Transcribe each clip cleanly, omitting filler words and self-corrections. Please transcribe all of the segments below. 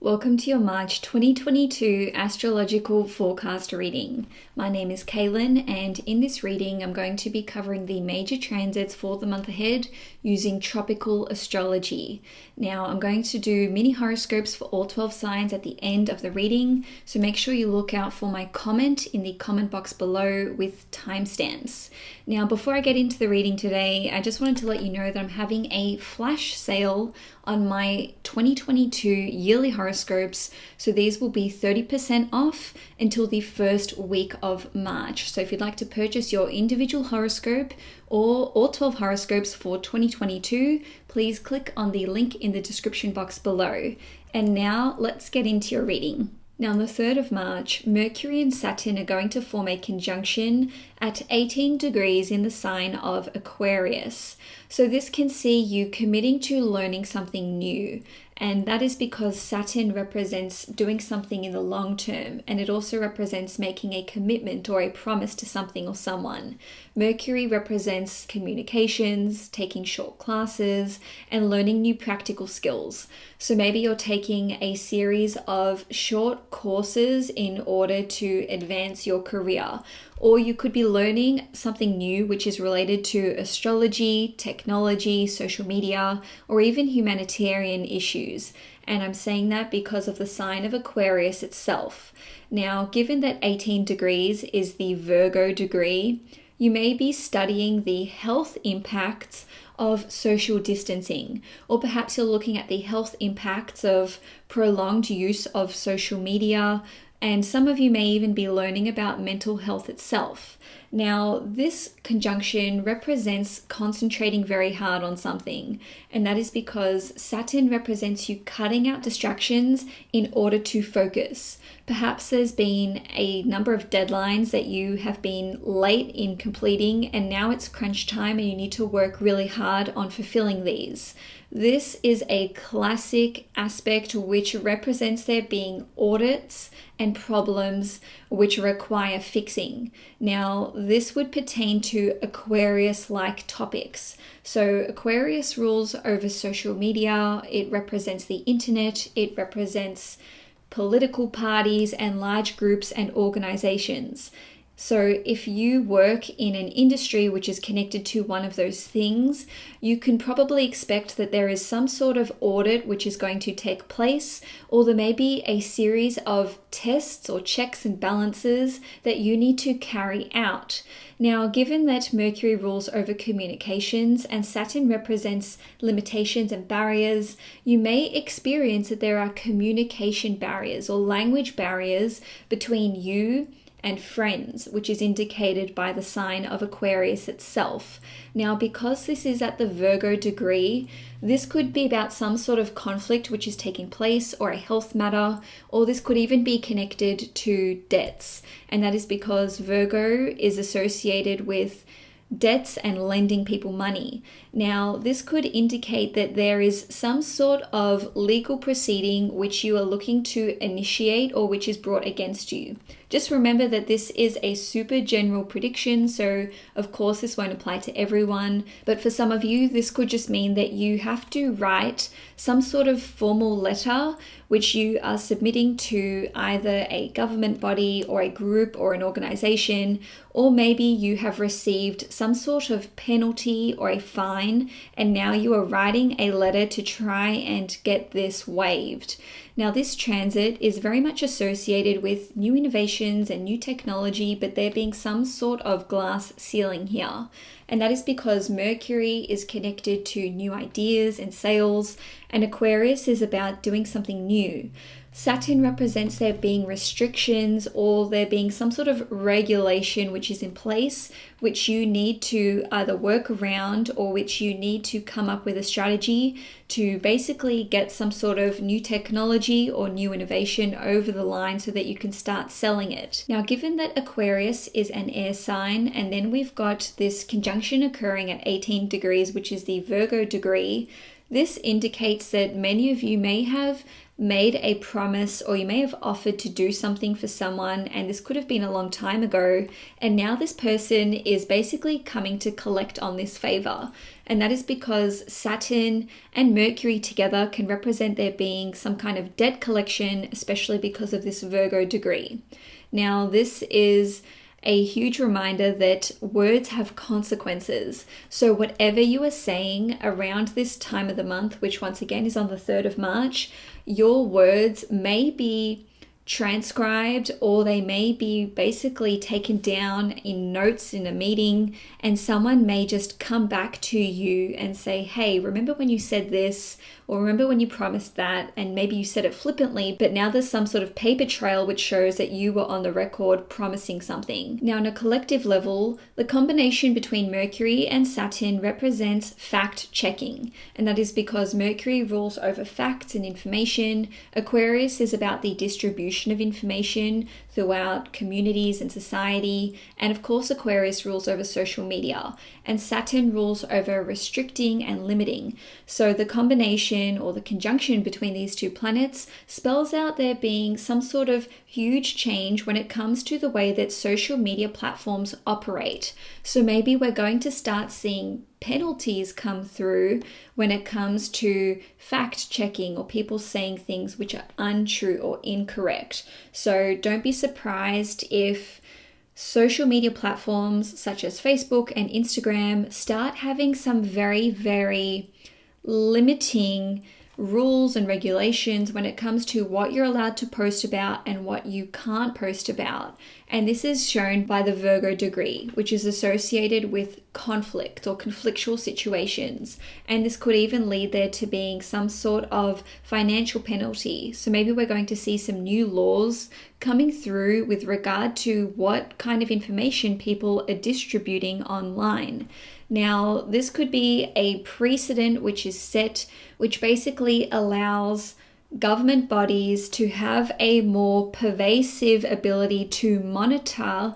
Welcome to your March 2022 astrological forecast reading. My name is Cailin, and in this reading I'm going to be covering the major transits for the month ahead using tropical astrology. Now I'm going to do mini horoscopes for all 12 signs at the end of the reading, so make sure you look out for my comment in the comment box below with timestamps. Now before I get into the reading today, I just wanted to let you know that I'm having a flash sale on my 2022 yearly horoscopes. So these will be 30% off until the first week of March. So if you'd like to purchase your individual horoscope or all 12 horoscopes for 2022, please click on the link in the description box below. And now let's get into your reading. Now on the 3rd of March, Mercury and Saturn are going to form a conjunction at 18 degrees in the sign of Aquarius. So this can see you committing to learning something new. And that is because Saturn represents doing something in the long term, and it also represents making a commitment or a promise to something or someone. Mercury represents communications, taking short classes, and learning new practical skills. So maybe you're taking a series of short courses in order to advance your career, or you could be learning something new which is related to astrology, technology, social media, or even humanitarian issues. And I'm saying that because of the sign of Aquarius itself. Now, given that 18 degrees is the Virgo degree, you may be studying the health impacts of social distancing, or perhaps you're looking at the health impacts of prolonged use of social media, and some of you may even be learning about mental health itself. Now, this conjunction represents concentrating very hard on something, and that is because Saturn represents you cutting out distractions in order to focus. Perhaps there's been a number of deadlines that you have been late in completing, and now it's crunch time and you need to work really hard on fulfilling these. This is a classic aspect which represents there being audits and problems which require fixing. Now, this would pertain to Aquarius-like topics. So Aquarius rules over social media, it represents the internet, it represents political parties and large groups and organizations. So if you work in an industry which is connected to one of those things, you can probably expect that there is some sort of audit which is going to take place, or there may be a series of tests or checks and balances that you need to carry out. Now, given that Mercury rules over communications and Saturn represents limitations and barriers, you may experience that there are communication barriers or language barriers between you and friends, which is indicated by the sign of Aquarius itself. Now, because this is at the Virgo degree, this could be about some sort of conflict which is taking place, or a health matter, or this could even be connected to debts. And that is because Virgo is associated with debts and lending people money. Now, this could indicate that there is some sort of legal proceeding which you are looking to initiate or which is brought against you. Just remember that this is a super general prediction, so of course this won't apply to everyone, but for some of you this could just mean that you have to write some sort of formal letter which you are submitting to either a government body or a group or an organization, or maybe you have received some sort of penalty or a fine and now you are writing a letter to try and get this waived. Now, this transit is very much associated with new innovations and new technology, but there being some sort of glass ceiling here. And that is because Mercury is connected to new ideas and sales, and Aquarius is about doing something new. Saturn represents there being restrictions or there being some sort of regulation which is in place, which you need to either work around or which you need to come up with a strategy to basically get some sort of new technology or new innovation over the line so that you can start selling it. Now, given that Aquarius is an air sign, and then we've got this conjunction occurring at 18 degrees, which is the Virgo degree, this indicates that many of you may have made a promise, or you may have offered to do something for someone, and this could have been a long time ago, and now this person is basically coming to collect on this favor. And that is because Saturn and Mercury together can represent there being some kind of debt collection, especially because of this Virgo degree. Now, this is a huge reminder that words have consequences. So whatever you are saying around this time of the month, which once again is on the 3rd of March, your words may be transcribed, or they may be basically taken down in notes in a meeting, and someone may just come back to you and say, hey, remember when you said this, or remember when you promised that, and maybe you said it flippantly, but now there's some sort of paper trail which shows that you were on the record promising something. Now, on a collective level, the combination between Mercury and Saturn represents fact checking, and that is because Mercury rules over facts and information. Aquarius is about the distribution of information throughout communities and society, and of course Aquarius rules over social media, and Saturn rules over restricting and limiting. So the combination or the conjunction between these two planets spells out there being some sort of huge change when it comes to the way that social media platforms operate. So maybe we're going to start seeing penalties come through when it comes to fact checking or people saying things which are untrue or incorrect. So don't be surprised if social media platforms such as Facebook and Instagram start having some very, very limiting rules and regulations when it comes to what you're allowed to post about and what you can't post about. And this is shown by the Virgo degree, which is associated with conflict or conflictual situations. And this could even lead there to being some sort of financial penalty. So maybe we're going to see some new laws coming through with regard to what kind of information people are distributing online. Now, this could be a precedent which is set, which basically allows government bodies to have a more pervasive ability to monitor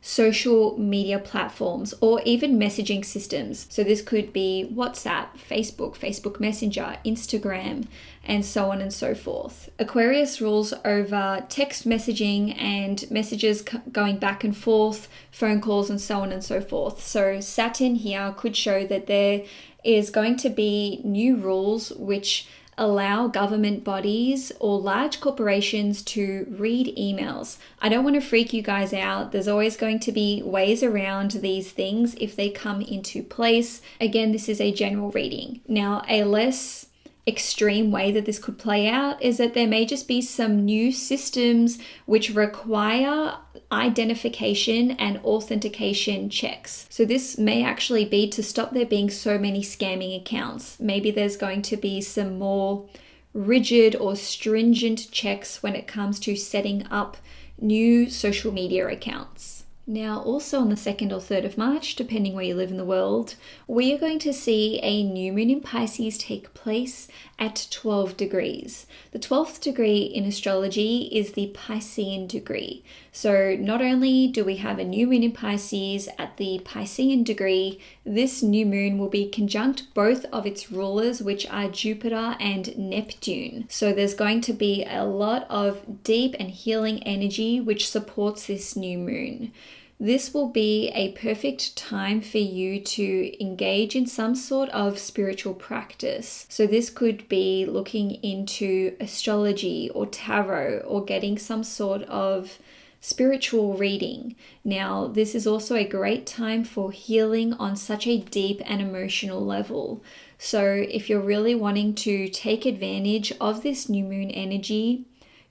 social media platforms or even messaging systems. So this could be WhatsApp, Facebook, Facebook Messenger, Instagram, and so on and so forth. Aquarius rules over text messaging and messages going back and forth, phone calls, and so on and so forth. So Saturn here could show that there is going to be new rules which allow government bodies or large corporations to read emails. I don't want to freak you guys out. There's always going to be ways around these things if they come into place. Again, this is a general reading. Now, a less extreme way that this could play out is that there may just be some new systems which require identification and authentication checks. So this may actually be to stop there being so many scamming accounts. Maybe there's going to be some more rigid or stringent checks when it comes to setting up new social media accounts. Now, also on the 2nd or 3rd of March, depending where you live in the world, we are going to see a new moon in Pisces take place at 12 degrees. The 12th degree in astrology is the Piscean degree. So not only do we have a new moon in Pisces at the Piscean degree, this new moon will be conjunct both of its rulers, which are Jupiter and Neptune. So there's going to be a lot of deep and healing energy which supports this new moon. This will be a perfect time for you to engage in some sort of spiritual practice. So this could be looking into astrology or tarot or getting some sort of spiritual reading. Now, this is also a great time for healing on such a deep and emotional level. So if you're really wanting to take advantage of this new moon energy,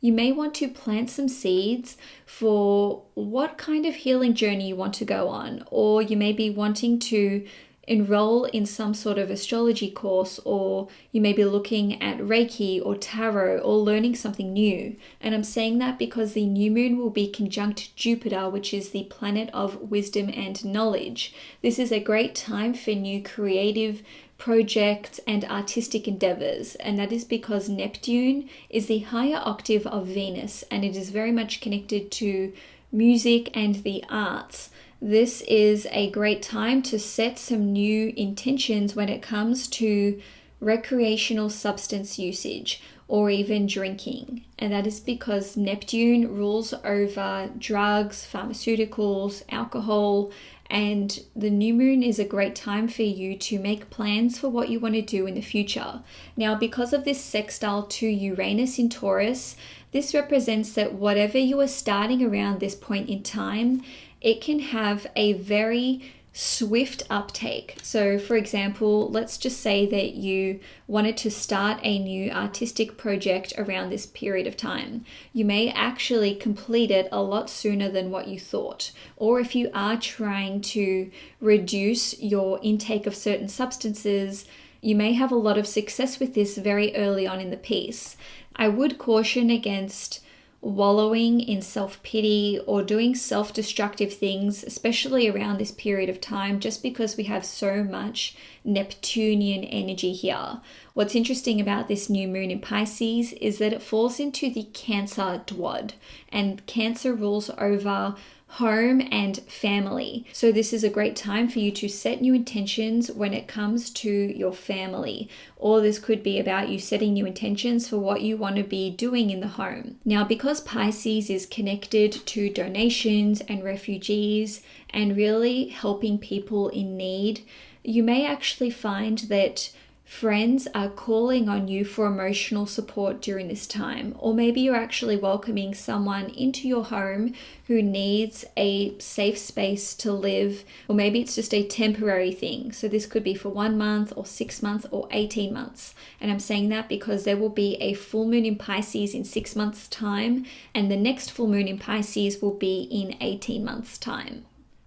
you may want to plant some seeds for what kind of healing journey you want to go on, or you may be wanting to enroll in some sort of astrology course, or you may be looking at Reiki or tarot or learning something new. And I'm saying that because the new moon will be conjunct Jupiter, which is the planet of wisdom and knowledge. This is a great time for new creative projects and artistic endeavors, and that is because Neptune is the higher octave of Venus, and it is very much connected to music and the arts. This is a great time to set some new intentions when it comes to recreational substance usage, or even drinking. And that is because Neptune rules over drugs, pharmaceuticals, alcohol, and the new moon is a great time for you to make plans for what you want to do in the future. Now, because of this sextile to Uranus in Taurus, this represents that whatever you are starting around this point in time, it can have a very swift uptake. So for example, let's just say that you wanted to start a new artistic project around this period of time. You may actually complete it a lot sooner than what you thought. Or if you are trying to reduce your intake of certain substances, you may have a lot of success with this very early on in the piece. I would caution against wallowing in self-pity or doing self-destructive things, especially around this period of time, just because we have so much Neptunian energy here. What's interesting about this new moon in Pisces is that it falls into the Cancer Dwad, and Cancer rules over home and family. So this is a great time for you to set new intentions when it comes to your family. Or this could be about you setting new intentions for what you want to be doing in the home. Now, because Pisces is connected to donations and refugees and really helping people in need, you may actually find that friends are calling on you for emotional support during this time. Or maybe you're actually welcoming someone into your home who needs a safe space to live, or maybe it's just a temporary thing. So this could be for 1 month or 6 months or 18 months. And I'm saying that because there will be a full moon in Pisces in 6 months' time, and the next full moon in Pisces will be in 18 months' time.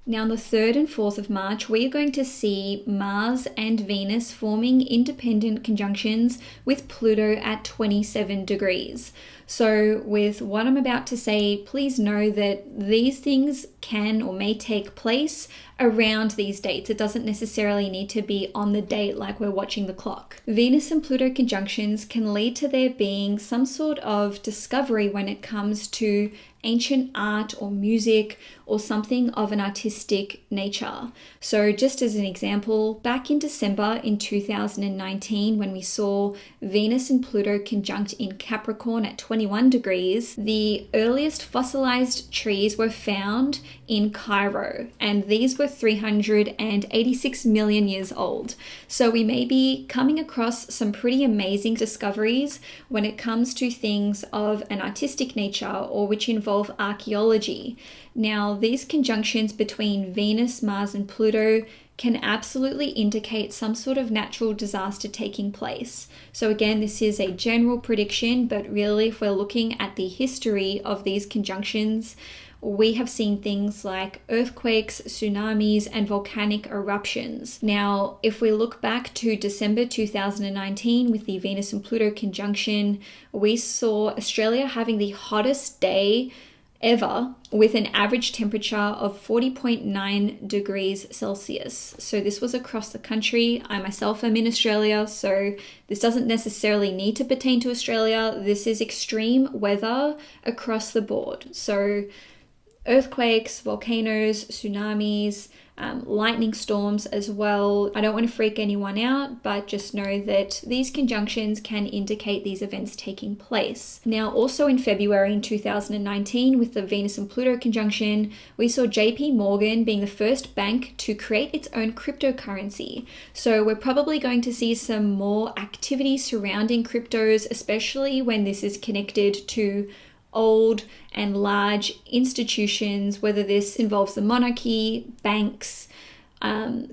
Now, on the 3rd and 4th of March, we are going to see Mars and Venus forming independent conjunctions with Pluto at 27 degrees. So with what I'm about to say, please know that these things can or may take place around these dates. It doesn't necessarily need to be on the date like we're watching the clock. Venus and Pluto conjunctions can lead to there being some sort of discovery when it comes to ancient art or music or something of an artistic nature. So just as an example, back in December in 2019, when we saw Venus and Pluto conjunct in Capricorn at 21 degrees, the earliest fossilized trees were found in Cairo, and these were 386 million years old. So we may be coming across some pretty amazing discoveries when it comes to things of an artistic nature or which involve archaeology. Now, these conjunctions between Venus, Mars, and Pluto can absolutely indicate some sort of natural disaster taking place. So again, this is a general prediction, but really if we're looking at the history of these conjunctions, we have seen things like earthquakes, tsunamis, and volcanic eruptions. Now, if we look back to December 2019 with the Venus and Pluto conjunction, we saw Australia having the hottest day ever with an average temperature of 40.9 degrees Celsius. So this was across the country. I myself am in Australia, so this doesn't necessarily need to pertain to Australia. This is extreme weather across the board. So earthquakes, volcanoes, tsunamis, lightning storms as well. I don't want to freak anyone out, but just know that these conjunctions can indicate these events taking place. Now, also in February in 2019, with the Venus and Pluto conjunction, we saw JP Morgan being the first bank to create its own cryptocurrency. So we're probably going to see some more activity surrounding cryptos, especially when this is connected to old and large institutions, whether this involves the monarchy, banks,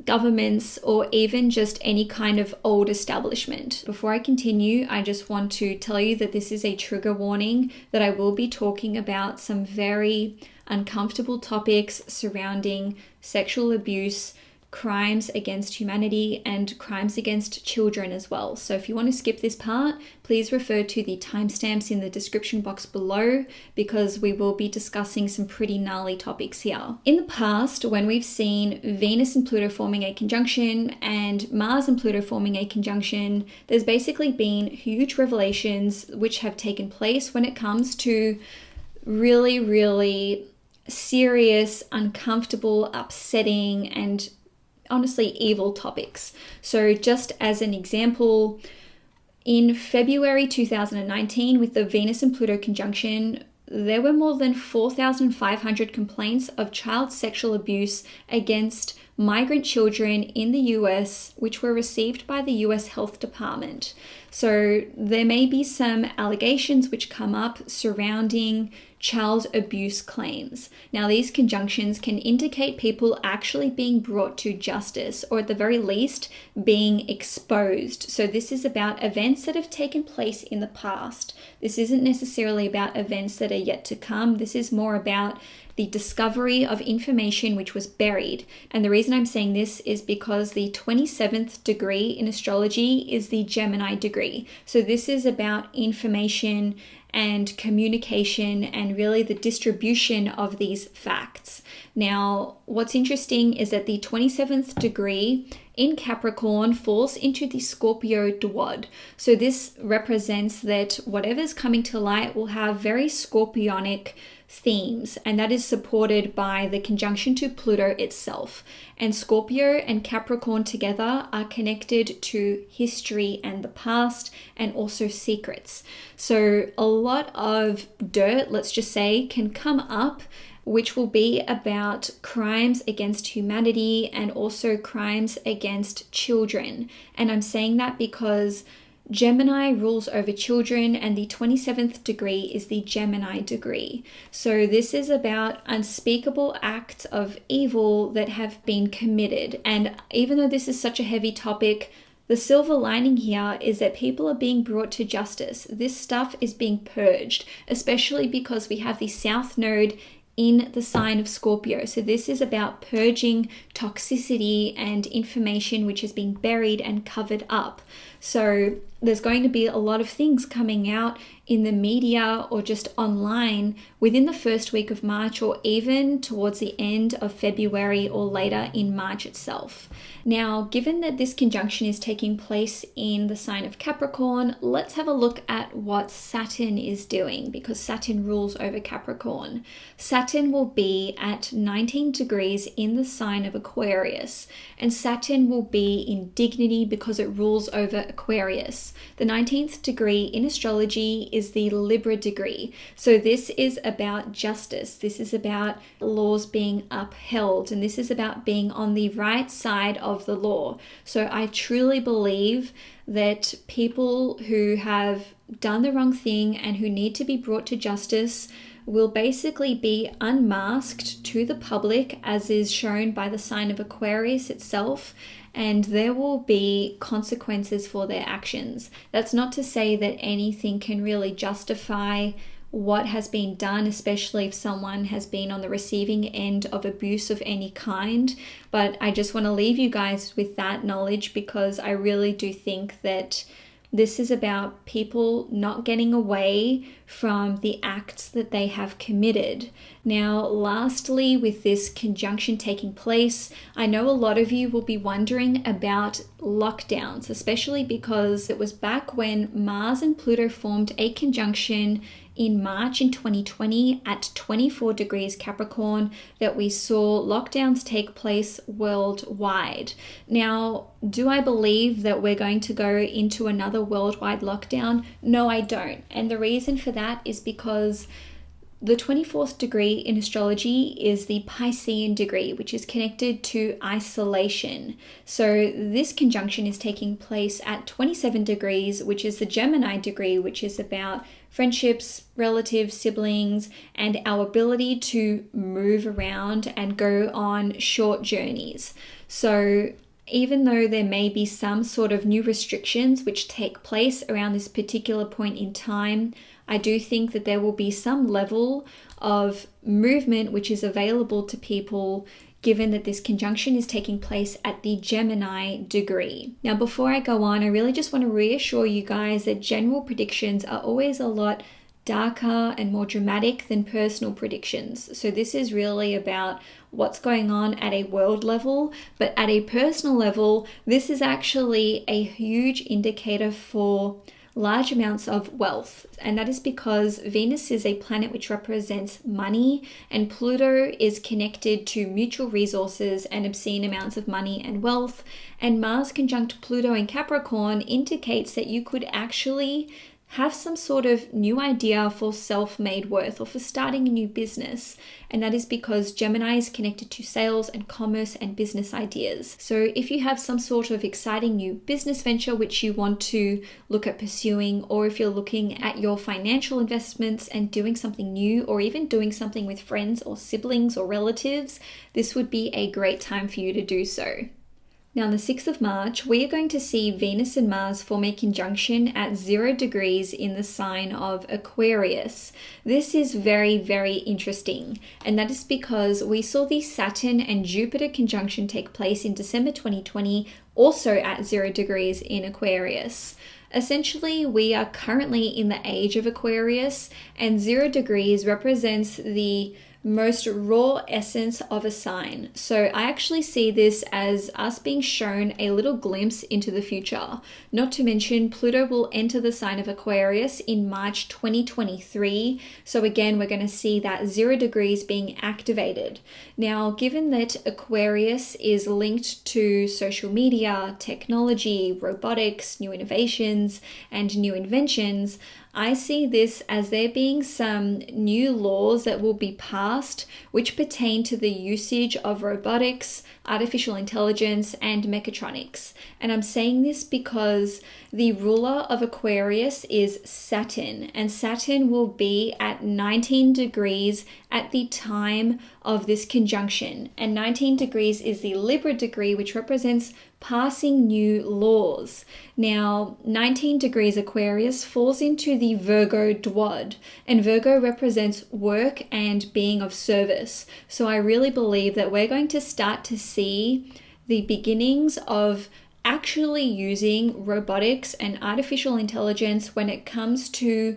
governments, or even just any kind of old establishment. Before I continue, I just want to tell you that this is a trigger warning, that I will be talking about some very uncomfortable topics surrounding sexual abuse, crimes against humanity, and crimes against children as well. So if you want to skip this part, please refer to the timestamps in the description box below, because we will be discussing some pretty gnarly topics here. In the past, when we've seen Venus and Pluto forming a conjunction and Mars and Pluto forming a conjunction, there's basically been huge revelations which have taken place when it comes to really, really serious, uncomfortable, upsetting, and honestly evil topics. So just as an example, In February 2019, with the Venus and Pluto conjunction, there were more than 4,500 complaints of child sexual abuse against migrant children in the US, which were received by the US Health Department. So there may be some allegations which come up surrounding child abuse claims. Now, these conjunctions can indicate people actually being brought to justice, or at the very least, being exposed. So this is about events that have taken place in the past. This isn't necessarily about events that are yet to come. This is more about the discovery of information which was buried. And the reason I'm saying this is because the 27th degree in astrology is the Gemini degree. So this is about information and communication and really the distribution of these facts. Now, what's interesting is that the 27th degree in Capricorn falls into the Scorpio duad. So this represents that whatever's coming to light will have very scorpionic themes, and that is supported by the conjunction to Pluto itself. And Scorpio and Capricorn together are connected to history and the past, and also secrets. So a lot of dirt, let's just say, can come up, which will be about crimes against humanity and also crimes against children. And I'm saying that because Gemini rules over children, and the 27th degree is the Gemini degree. So this is about unspeakable acts of evil that have been committed. And even though this is such a heavy topic, the silver lining here is that people are being brought to justice. This stuff is being purged, especially because we have the South Node in the sign of Scorpio. So this is about purging toxicity and information which has been buried and covered up. So there's going to be a lot of things coming out in the media or just online within the first week of March, or even towards the end of February or later in March itself. Now, given that this conjunction is taking place in the sign of Capricorn, let's have a look at what Saturn is doing, because Saturn rules over Capricorn. Saturn will be at 19 degrees in the sign of Aquarius, and Saturn will be in dignity because it rules over Aquarius. The 19th degree in astrology is the Libra degree. So this is about justice. This is about laws being upheld, and this is about being on the right side of the law. So I truly believe that people who have done the wrong thing and who need to be brought to justice will basically be unmasked to the public, as is shown by the sign of Aquarius itself, and there will be consequences for their actions. That's not to say that anything can really justify what has been done, especially if someone has been on the receiving end of abuse of any kind. But I just want to leave you guys with that knowledge, because I really do think that this is about people not getting away from the acts that they have committed. Now, lastly, with this conjunction taking place, I know a lot of you will be wondering about lockdowns, especially because it was back when Mars and Pluto formed a conjunction in March in 2020 at 24 degrees Capricorn that we saw lockdowns take place worldwide. Now, do I believe that we're going to go into another worldwide lockdown? No, I don't. And the reason for that is because the 24th degree in astrology is the Piscean degree, which is connected to isolation. So this conjunction is taking place at 27 degrees, which is the Gemini degree, which is about friendships, relatives, siblings, and our ability to move around and go on short journeys. So even though there may be some sort of new restrictions which take place around this particular point in time, I do think that there will be some level of movement which is available to people, given that this conjunction is taking place at the Gemini degree. Now, before I go on, I really just want to reassure you guys that general predictions are always a lot darker and more dramatic than personal predictions. So this is really about what's going on at a world level, but at a personal level, this is actually a huge indicator for large amounts of wealth. And that is because Venus is a planet which represents money, and Pluto is connected to mutual resources and obscene amounts of money and wealth. And Mars conjunct Pluto in Capricorn indicates that you could actually have some sort of new idea for self-made worth or for starting a new business. And that is because Gemini is connected to sales and commerce and business ideas. So if you have some sort of exciting new business venture which you want to look at pursuing, or if you're looking at your financial investments and doing something new, or even doing something with friends or siblings or relatives, this would be a great time for you to do so. Now, on the 6th of March, we are going to see Venus and Mars form a conjunction at 0 degrees in the sign of Aquarius. This is very, very interesting, and that is because we saw the Saturn and Jupiter conjunction take place in December 2020, also at 0 degrees in Aquarius. Essentially, we are currently in the age of Aquarius, and 0 degrees represents the most raw essence of a sign. So I actually see this as us being shown a little glimpse into the future. Not to mention, Pluto will enter the sign of Aquarius in March 2023. So again, we're going to see that 0 degrees being activated. Now, given that Aquarius is linked to social media, technology, robotics, new innovations, and new inventions, I see this as there being some new laws that will be passed which pertain to the usage of robotics, artificial intelligence, and mechatronics. And I'm saying this because the ruler of Aquarius is Saturn, and Saturn will be at 19 degrees at the time of this conjunction. And 19 degrees is the Libra degree, which represents passing new laws. Now, 19 degrees Aquarius falls into the Virgo dwad, and Virgo represents work and being of service. So I really believe that we're going to start to see the beginnings of actually using robotics and artificial intelligence when it comes to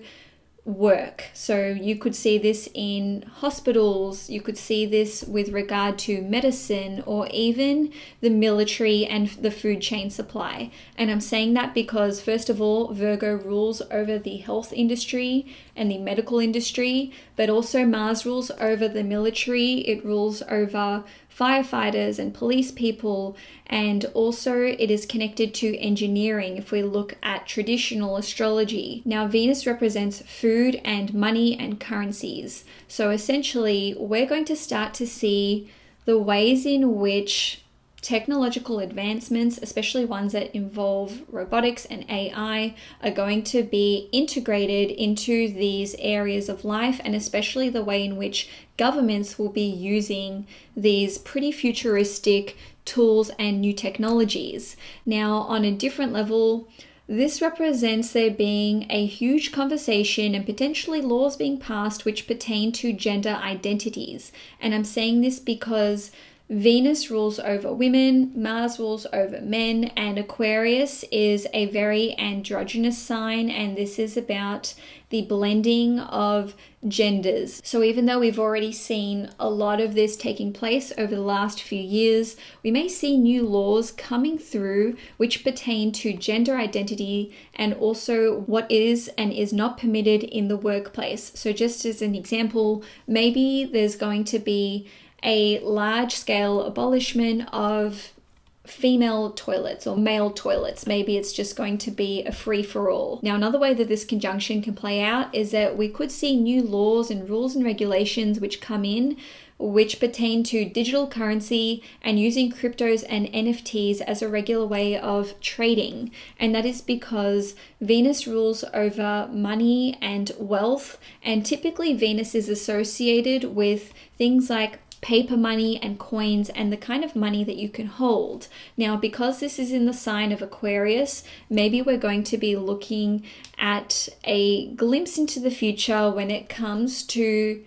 work. So you could see this in hospitals, you could see this with regard to medicine, or even the military and the food chain supply. And I'm saying that because, first of all, Virgo rules over the health industry and the medical industry, but also Mars rules over the military. It rules over firefighters and police people, and also it is connected to engineering if we look at traditional astrology. Now, Venus represents food and money and currencies. So essentially, we're going to start to see the ways in which technological advancements, especially ones that involve robotics and AI, are going to be integrated into these areas of life, and especially the way in which governments will be using these pretty futuristic tools and new technologies. Now, on a different level, this represents there being a huge conversation and potentially laws being passed which pertain to gender identities. And I'm saying this because Venus rules over women, Mars rules over men, and Aquarius is a very androgynous sign, and this is about the blending of genders. So even though we've already seen a lot of this taking place over the last few years, we may see new laws coming through which pertain to gender identity and also what is and is not permitted in the workplace. So just as an example, maybe there's going to be a large-scale abolishment of female toilets or male toilets. Maybe it's just going to be a free-for-all. Now, another way that this conjunction can play out is that we could see new laws and rules and regulations which come in which pertain to digital currency and using cryptos and NFTs as a regular way of trading. And that is because Venus rules over money and wealth, and typically Venus is associated with things like paper money and coins and the kind of money that you can hold. Now, because this is in the sign of Aquarius, maybe we're going to be looking at a glimpse into the future when it comes to,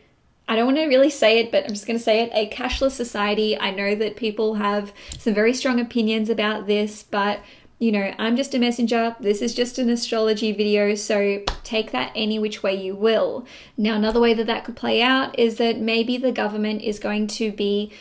I don't want to really say it, but I'm just going to say it, a cashless society. I know that people have some very strong opinions about this, but you know, I'm just a messenger. This is just an astrology video, so take that any which way you will. Now, another way that that could play out is that maybe the government is going to be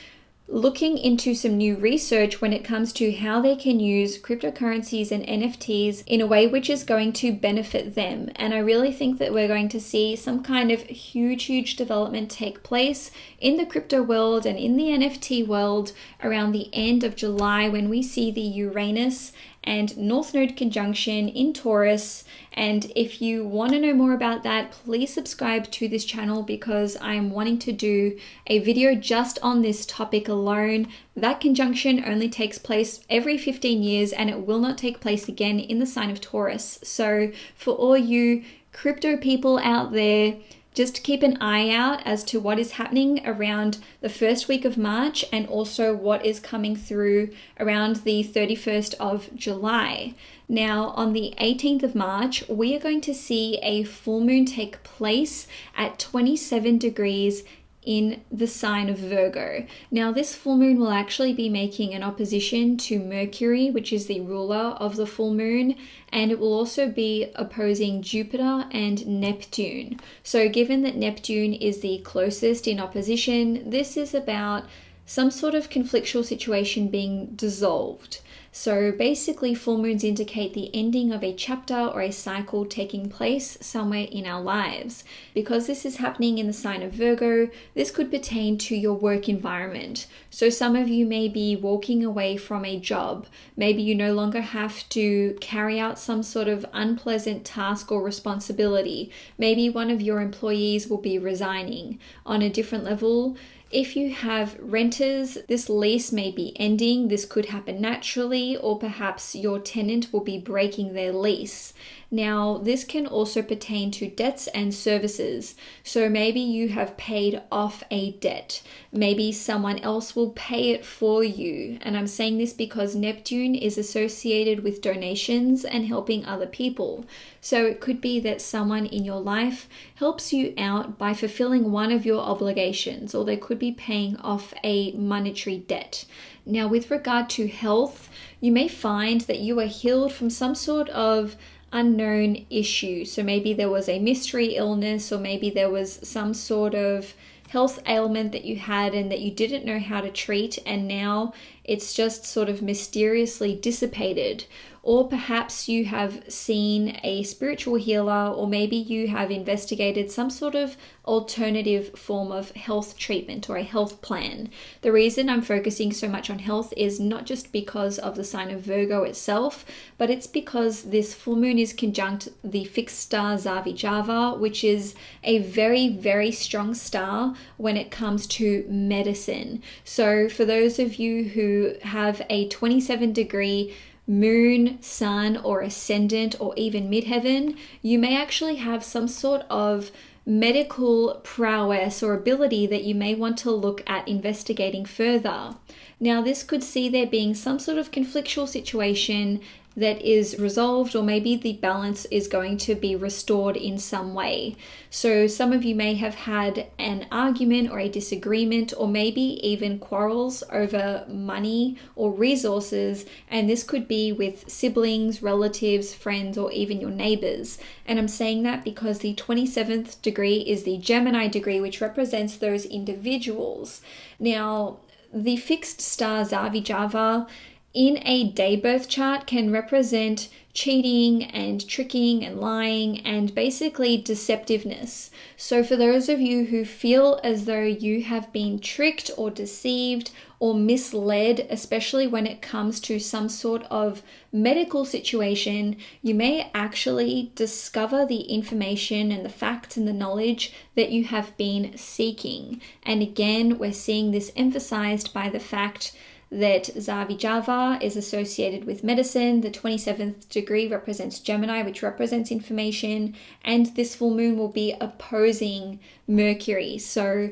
looking into some new research when it comes to how they can use cryptocurrencies and NFTs in a way which is going to benefit them. And I really think that we're going to see some kind of huge development take place in the crypto world and in the NFT world around the end of July, when we see the Uranus and North Node conjunction in Taurus. And if you want to know more about that, please subscribe to this channel, because I'm wanting to do a video just on this topic alone. That conjunction only takes place every 15 years and it will not take place again in the sign of Taurus. So for all you crypto people out there, just keep an eye out as to what is happening around the first week of March, and also what is coming through around the 31st of July. Now, on the 18th of March, we are going to see a full moon take place at 27 degrees in the sign of Virgo. Now, this full moon will actually be making an opposition to Mercury, which is the ruler of the full moon, and it will also be opposing Jupiter and Neptune. So given that Neptune is the closest in opposition, this is about some sort of conflictual situation being dissolved. So basically, full moons indicate the ending of a chapter or a cycle taking place somewhere in our lives. Because this is happening in the sign of Virgo, this could pertain to your work environment. So some of you may be walking away from a job. Maybe you no longer have to carry out some sort of unpleasant task or responsibility. Maybe one of your employees will be resigning. On a different level, if you have renters, this lease may be ending. This could happen naturally, or perhaps your tenant will be breaking their lease. Now, this can also pertain to debts and services. So maybe you have paid off a debt. Maybe someone else will pay it for you. And I'm saying this because Neptune is associated with donations and helping other people. So it could be that someone in your life helps you out by fulfilling one of your obligations, or they could be paying off a monetary debt. Now, with regard to health, you may find that you are healed from some sort of unknown issue. So maybe there was a mystery illness, or maybe there was some sort of health ailment that you had and that you didn't know how to treat, and now it's just sort of mysteriously dissipated. Or perhaps you have seen a spiritual healer, or maybe you have investigated some sort of alternative form of health treatment or a health plan. The reason I'm focusing so much on health is not just because of the sign of Virgo itself, but it's because this full moon is conjunct the fixed star Zavijava, which is a very strong star when it comes to medicine. So for those of you who have a 27-degree moon, sun, or ascendant, or even midheaven, you may actually have some sort of medical prowess or ability that you may want to look at investigating further. Now, this could see there being some sort of conflictual situation that is resolved, or maybe the balance is going to be restored in some way. So some of you may have had an argument or a disagreement, or maybe even quarrels over money or resources, and this could be with siblings, relatives, friends, or even your neighbors. And I'm saying that because the 27th degree is the Gemini degree, which represents those individuals. Now, the fixed star Zavijava in a day birth chart can represent cheating and tricking and lying and basically deceptiveness. So for those of you who feel as though you have been tricked or deceived or misled, especially when it comes to some sort of medical situation, you may actually discover the information and the facts and the knowledge that you have been seeking. And again, we're seeing this emphasized by the fact that Zavijava is associated with medicine. The 27th degree represents Gemini, which represents information, and this full moon will be opposing Mercury. So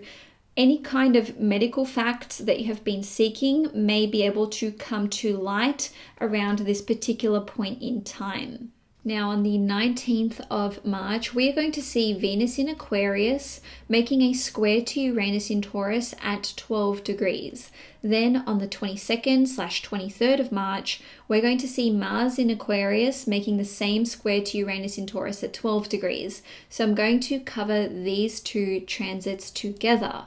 any kind of medical facts that you have been seeking may be able to come to light around this particular point in time. Now, on the 19th of March, we are going to see Venus in Aquarius making a square to Uranus in Taurus at 12 degrees. Then on the 22nd/23rd of March, we're going to see Mars in Aquarius making the same square to Uranus in Taurus at 12 degrees. So I'm going to cover these two transits together.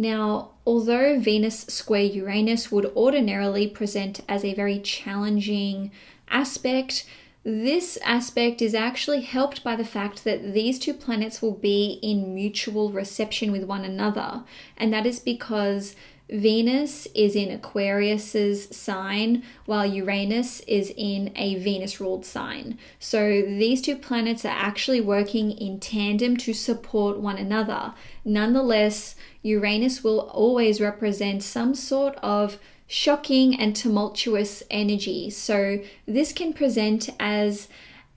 Now, although Venus square Uranus would ordinarily present as a very challenging aspect, this aspect is actually helped by the fact that these two planets will be in mutual reception with one another. And that is because Venus is in Aquarius's sign, while Uranus is in a Venus-ruled sign. So these two planets are actually working in tandem to support one another. Nonetheless, Uranus will always represent some sort of shocking and tumultuous energy. So this can present as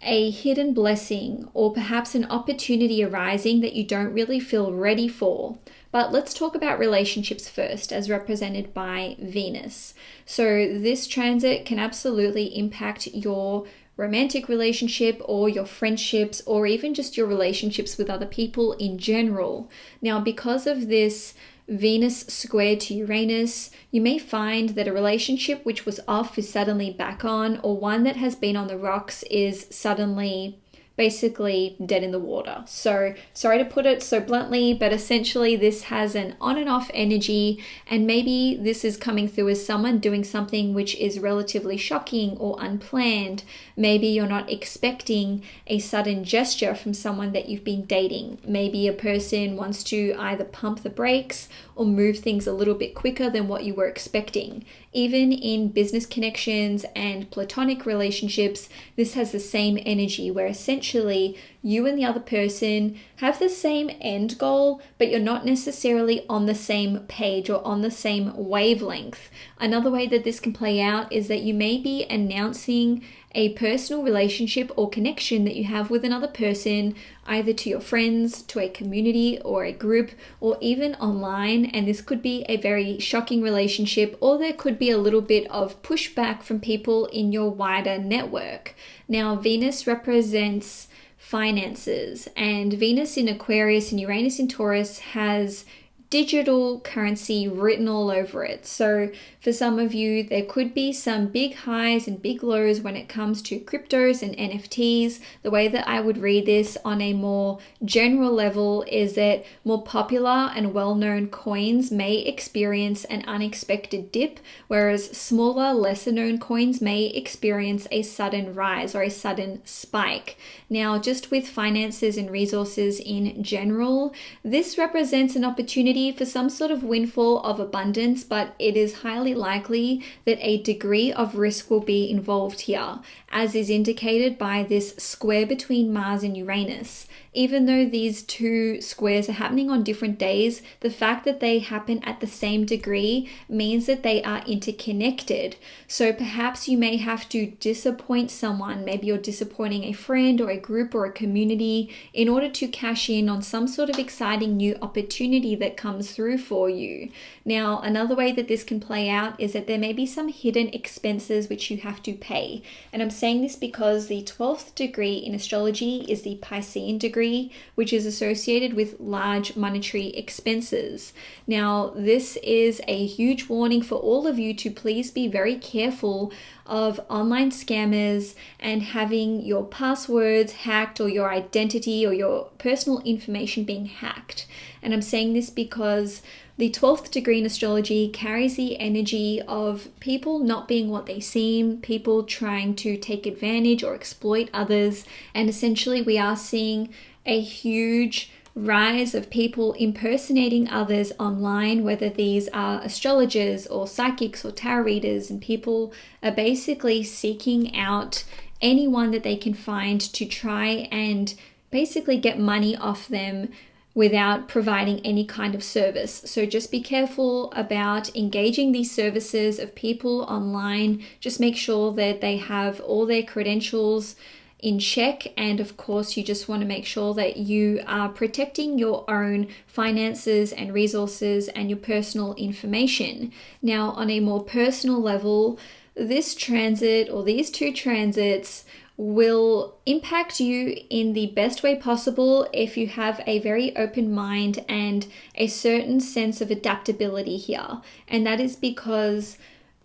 a hidden blessing or perhaps an opportunity arising that you don't really feel ready for. But let's talk about relationships first, as represented by Venus. So this transit can absolutely impact your romantic relationship or your friendships or even just your relationships with other people in general. Now, because of this Venus squared to Uranus, you may find that a relationship which was off is suddenly back on, or one that has been on the rocks is suddenly basically dead in the water. So sorry to put it so bluntly, but essentially this has an on and off energy, and maybe this is coming through as someone doing something which is relatively shocking or unplanned. Maybe you're not expecting a sudden gesture from someone that you've been dating. Maybe a person wants to either pump the brakes or move things a little bit quicker than what you were expecting. Even in business connections and platonic relationships, this has the same energy where essentially you and the other person have the same end goal, but you're not necessarily on the same page or on the same wavelength. Another way that this can play out is that you may be announcing a personal relationship or connection that you have with another person, either to your friends, to a community or a group, or even online. And this could be a very shocking relationship, or there could be a little bit of pushback from people in your wider network. Now, Venus represents finances, and Venus in Aquarius and Uranus in Taurus has digital currency written all over it. So for some of you, there could be some big highs and big lows when it comes to cryptos and NFTs. The way that I would read this on a more general level is that more popular and well-known coins may experience an unexpected dip, whereas smaller, lesser-known coins may experience a sudden rise or a sudden spike. Now, just with finances and resources in general, this represents an opportunity for some sort of windfall of abundance, but it is highly likely that a degree of risk will be involved here, as is indicated by this square between Mars and Uranus. Even though these two squares are happening on different days, the fact that they happen at the same degree means that they are interconnected. So perhaps you may have to disappoint someone. Maybe you're disappointing a friend or a group or a community in order to cash in on some sort of exciting new opportunity that comes through for you. Now, another way that this can play out is that there may be some hidden expenses which you have to pay. And I'm saying this because the 12th degree in astrology is the Piscean degree, which is associated with large monetary expenses. Now, this is a huge warning for all of you to please be very careful of online scammers and having your passwords hacked or your identity or your personal information being hacked. And I'm saying this because the 12th degree in astrology carries the energy of people not being what they seem, people trying to take advantage or exploit others, and essentially we are seeing a huge rise of people impersonating others online, whether these are astrologers or psychics or tarot readers, and people are basically seeking out anyone that they can find to try and basically get money off them without providing any kind of service. So just be careful about engaging these services of people online. Just make sure that they have all their credentials in check, and of course you just want to make sure that you are protecting your own finances and resources and your personal information. Now, on a more personal level, this transit or these two transits will impact you in the best way possible if you have a very open mind and a certain sense of adaptability here. And that is because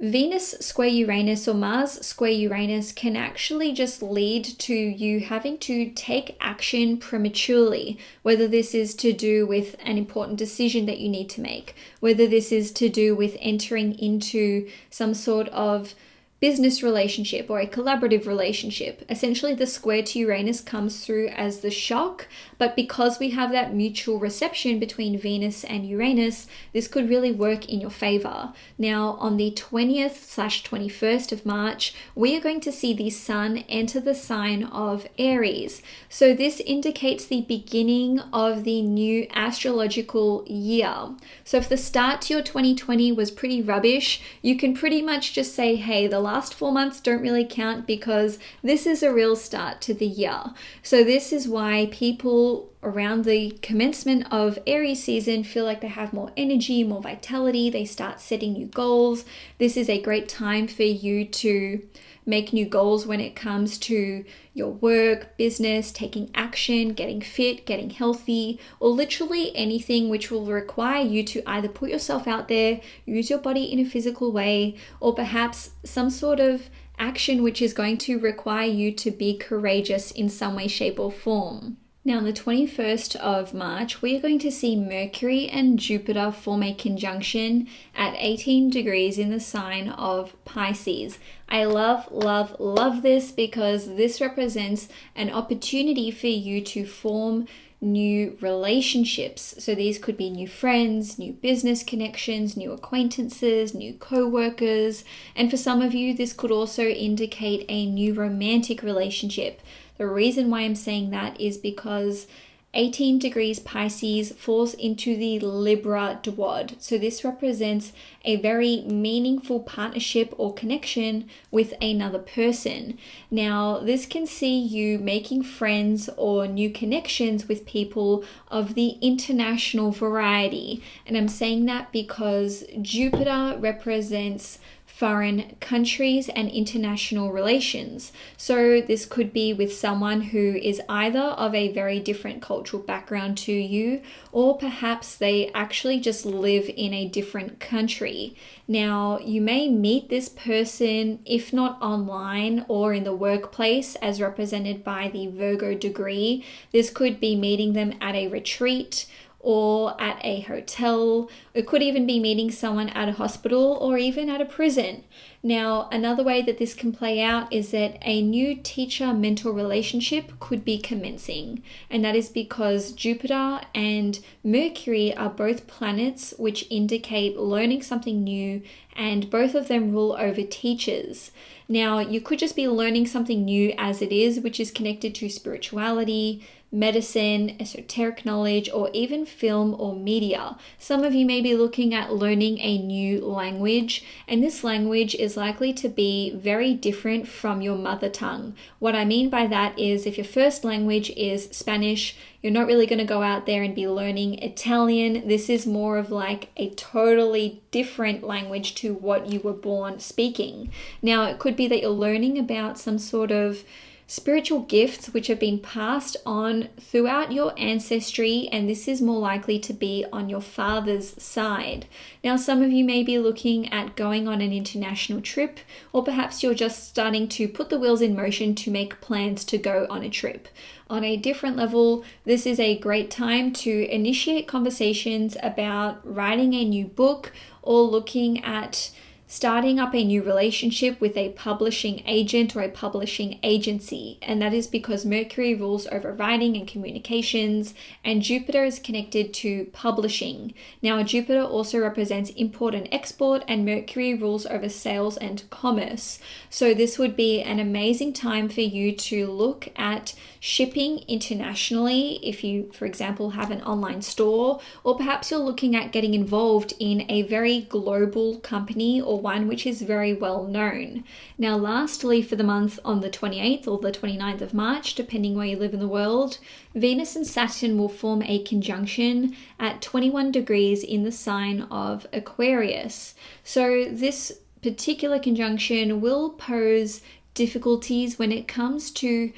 Venus square Uranus or Mars square Uranus can actually just lead to you having to take action prematurely, whether this is to do with an important decision that you need to make, whether this is to do with entering into some sort of business relationship or a collaborative relationship. Essentially, the square to Uranus comes through as the shock, but because we have that mutual reception between Venus and Uranus, this could really work in your favor. Now, on the 20th/21st of March, we are going to see the Sun enter the sign of Aries. So this indicates the beginning of the new astrological year. So if the start to your 2020 was pretty rubbish, you can pretty much just say, hey, the last 4 months don't really count because this is a real start to the year. So this is why people around the commencement of Aries season feel like they have more energy, more vitality, they start setting new goals. This is a great time for you to make new goals when it comes to your work, business, taking action, getting fit, getting healthy, or literally anything which will require you to either put yourself out there, use your body in a physical way, or perhaps some sort of action which is going to require you to be courageous in some way, shape, or form. Now, on the 21st of March, we are going to see Mercury and Jupiter form a conjunction at 18 degrees in the sign of Pisces. I love this because this represents an opportunity for you to form new relationships. So these could be new friends, new business connections, new acquaintances, new co-workers, and for some of you, this could also indicate a new romantic relationship. The reason why I'm saying that is because 18 degrees Pisces falls into the Libra duad. So this represents a very meaningful partnership or connection with another person. Now, this can see you making friends or new connections with people of the international variety. And I'm saying that because Jupiter represents foreign countries and international relations. So this could be with someone who is either of a very different cultural background to you, or perhaps they actually just live in a different country. Now, you may meet this person, if not online or in the workplace, as represented by the Virgo degree. This could be meeting them at a retreat or at a hotel. It could even be meeting someone at a hospital or even at a prison. Now, another way that this can play out is that a new teacher-mentor relationship could be commencing. And that is because Jupiter and Mercury are both planets which indicate learning something new, and both of them rule over teachers. Now, you could just be learning something new as it is, which is connected to spirituality, medicine, esoteric knowledge, or even film or media. Some of you may be looking at learning a new language, and this language is likely to be very different from your mother tongue. What I mean by that is if your first language is Spanish, you're not really going to go out there and be learning Italian. This is more of like a totally different language to what you were born speaking. Now, it could be that you're learning about some sort of spiritual gifts which have been passed on throughout your ancestry, and this is more likely to be on your father's side. Now, some of you may be looking at going on an international trip, or perhaps you're just starting to put the wheels in motion to make plans to go on a trip. On a different level, this is a great time to initiate conversations about writing a new book or looking at starting up a new relationship with a publishing agent or a publishing agency. And that is because Mercury rules over writing and communications, and Jupiter is connected to publishing. Now, Jupiter also represents import and export, and Mercury rules over sales and commerce. So this would be an amazing time for you to look at shipping internationally if you, for example, have an online store, or perhaps you're looking at getting involved in a very global company or one which is very well known. Now, lastly, for the month on the 28th or the 29th of March, depending where you live in the world, Venus and Saturn will form a conjunction at 21 degrees in the sign of Aquarius. So this particular conjunction will pose difficulties when it comes to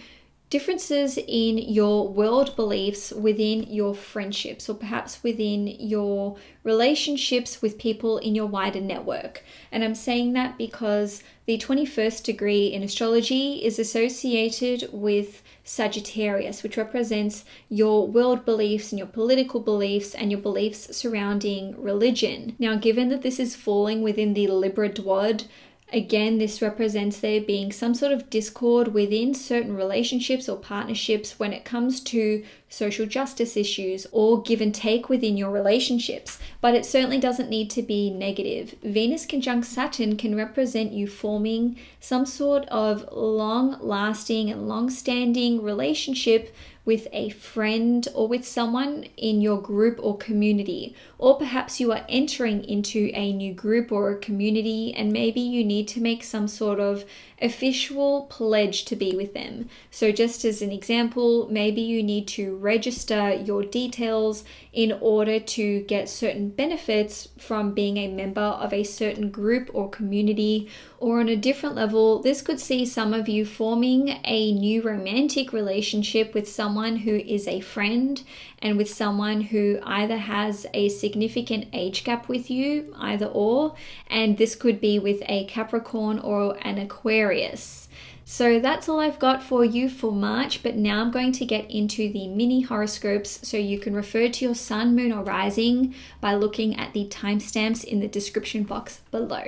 differences in your world beliefs within your friendships, or perhaps within your relationships with people in your wider network. And I'm saying that because the 21st degree in astrology is associated with Sagittarius, which represents your world beliefs and your political beliefs and your beliefs surrounding religion. Now, given that this is falling within the Libra dwad, again, this represents there being some sort of discord within certain relationships or partnerships when it comes to social justice issues or give and take within your relationships. But it certainly doesn't need to be negative. Venus conjunct Saturn can represent you forming some sort of long-lasting and long-standing relationship with a friend or with someone in your group or community. Or perhaps you are entering into a new group or a community and maybe you need to make some sort of official pledge to be with them. So just as an example, maybe you need to register your details in order to get certain benefits from being a member of a certain group or community. Or on a different level, this could see some of you forming a new romantic relationship with someone who is a friend and with someone who either has a significant age gap with you, either or, and this could be with a Capricorn or an Aquarius. So that's all I've got for you for March, but now I'm going to get into the mini horoscopes so you can refer to your sun, moon, or rising by looking at the timestamps in the description box below.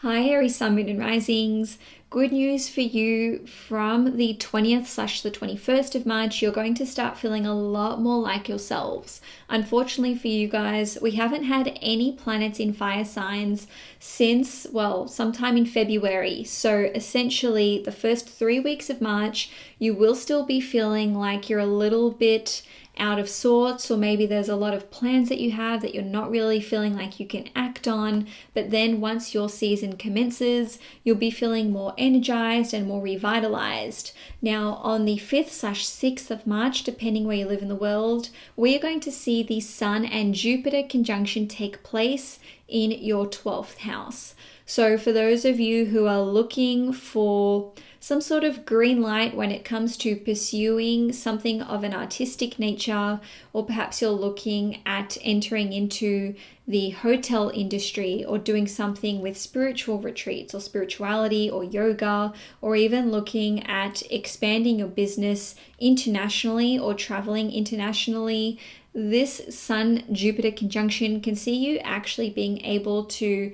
Hi Aries, Sun, Moon and Risings. Good news for you, from the 20th / the 21st of March, you're going to start feeling a lot more like yourselves. Unfortunately for you guys, we haven't had any planets in fire signs since, well, sometime in February. So essentially the first 3 weeks of March, you will still be feeling like you're a little bit out of sorts, or maybe there's a lot of plans that you have that you're not really feeling like you can act on. But then once your season commences, you'll be feeling more energized and more revitalized. Now on the 5th / 6th of March, depending where you live in the world, we are going to see the Sun and Jupiter conjunction take place in your 12th house. So for those of you who are looking for some sort of green light when it comes to pursuing something of an artistic nature, or perhaps you're looking at entering into the hotel industry or doing something with spiritual retreats or spirituality or yoga, or even looking at expanding your business internationally or traveling internationally, this Sun-Jupiter conjunction can see you actually being able to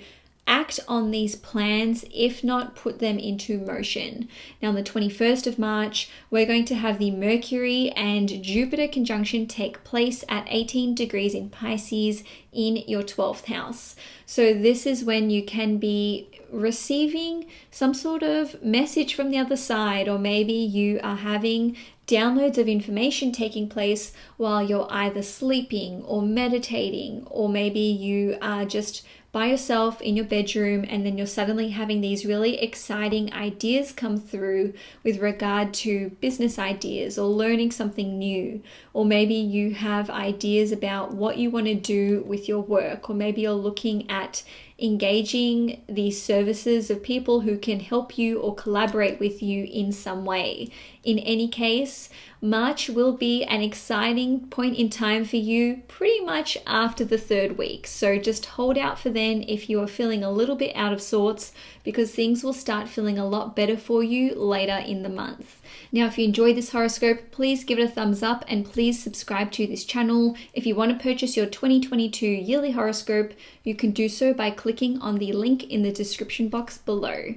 act on these plans, if not put them into motion. Now on the 21st of March, we're going to have the Mercury and Jupiter conjunction take place at 18 degrees in Pisces in your 12th house. So this is when you can be receiving some sort of message from the other side, or maybe you are having downloads of information taking place while you're either sleeping or meditating, or maybe you are just by yourself in your bedroom and then you're suddenly having these really exciting ideas come through with regard to business ideas or learning something new. Or maybe you have ideas about what you want to do with your work, or maybe you're looking at engaging the services of people who can help you or collaborate with you in some way. In any case, March will be an exciting point in time for you pretty much after the 3rd week. So just hold out for then if you are feeling a little bit out of sorts, because things will start feeling a lot better for you later in the month. Now, if you enjoyed this horoscope, please give it a thumbs up and please subscribe to this channel. If you want to purchase your 2022 yearly horoscope, you can do so by clicking on the link in the description box below.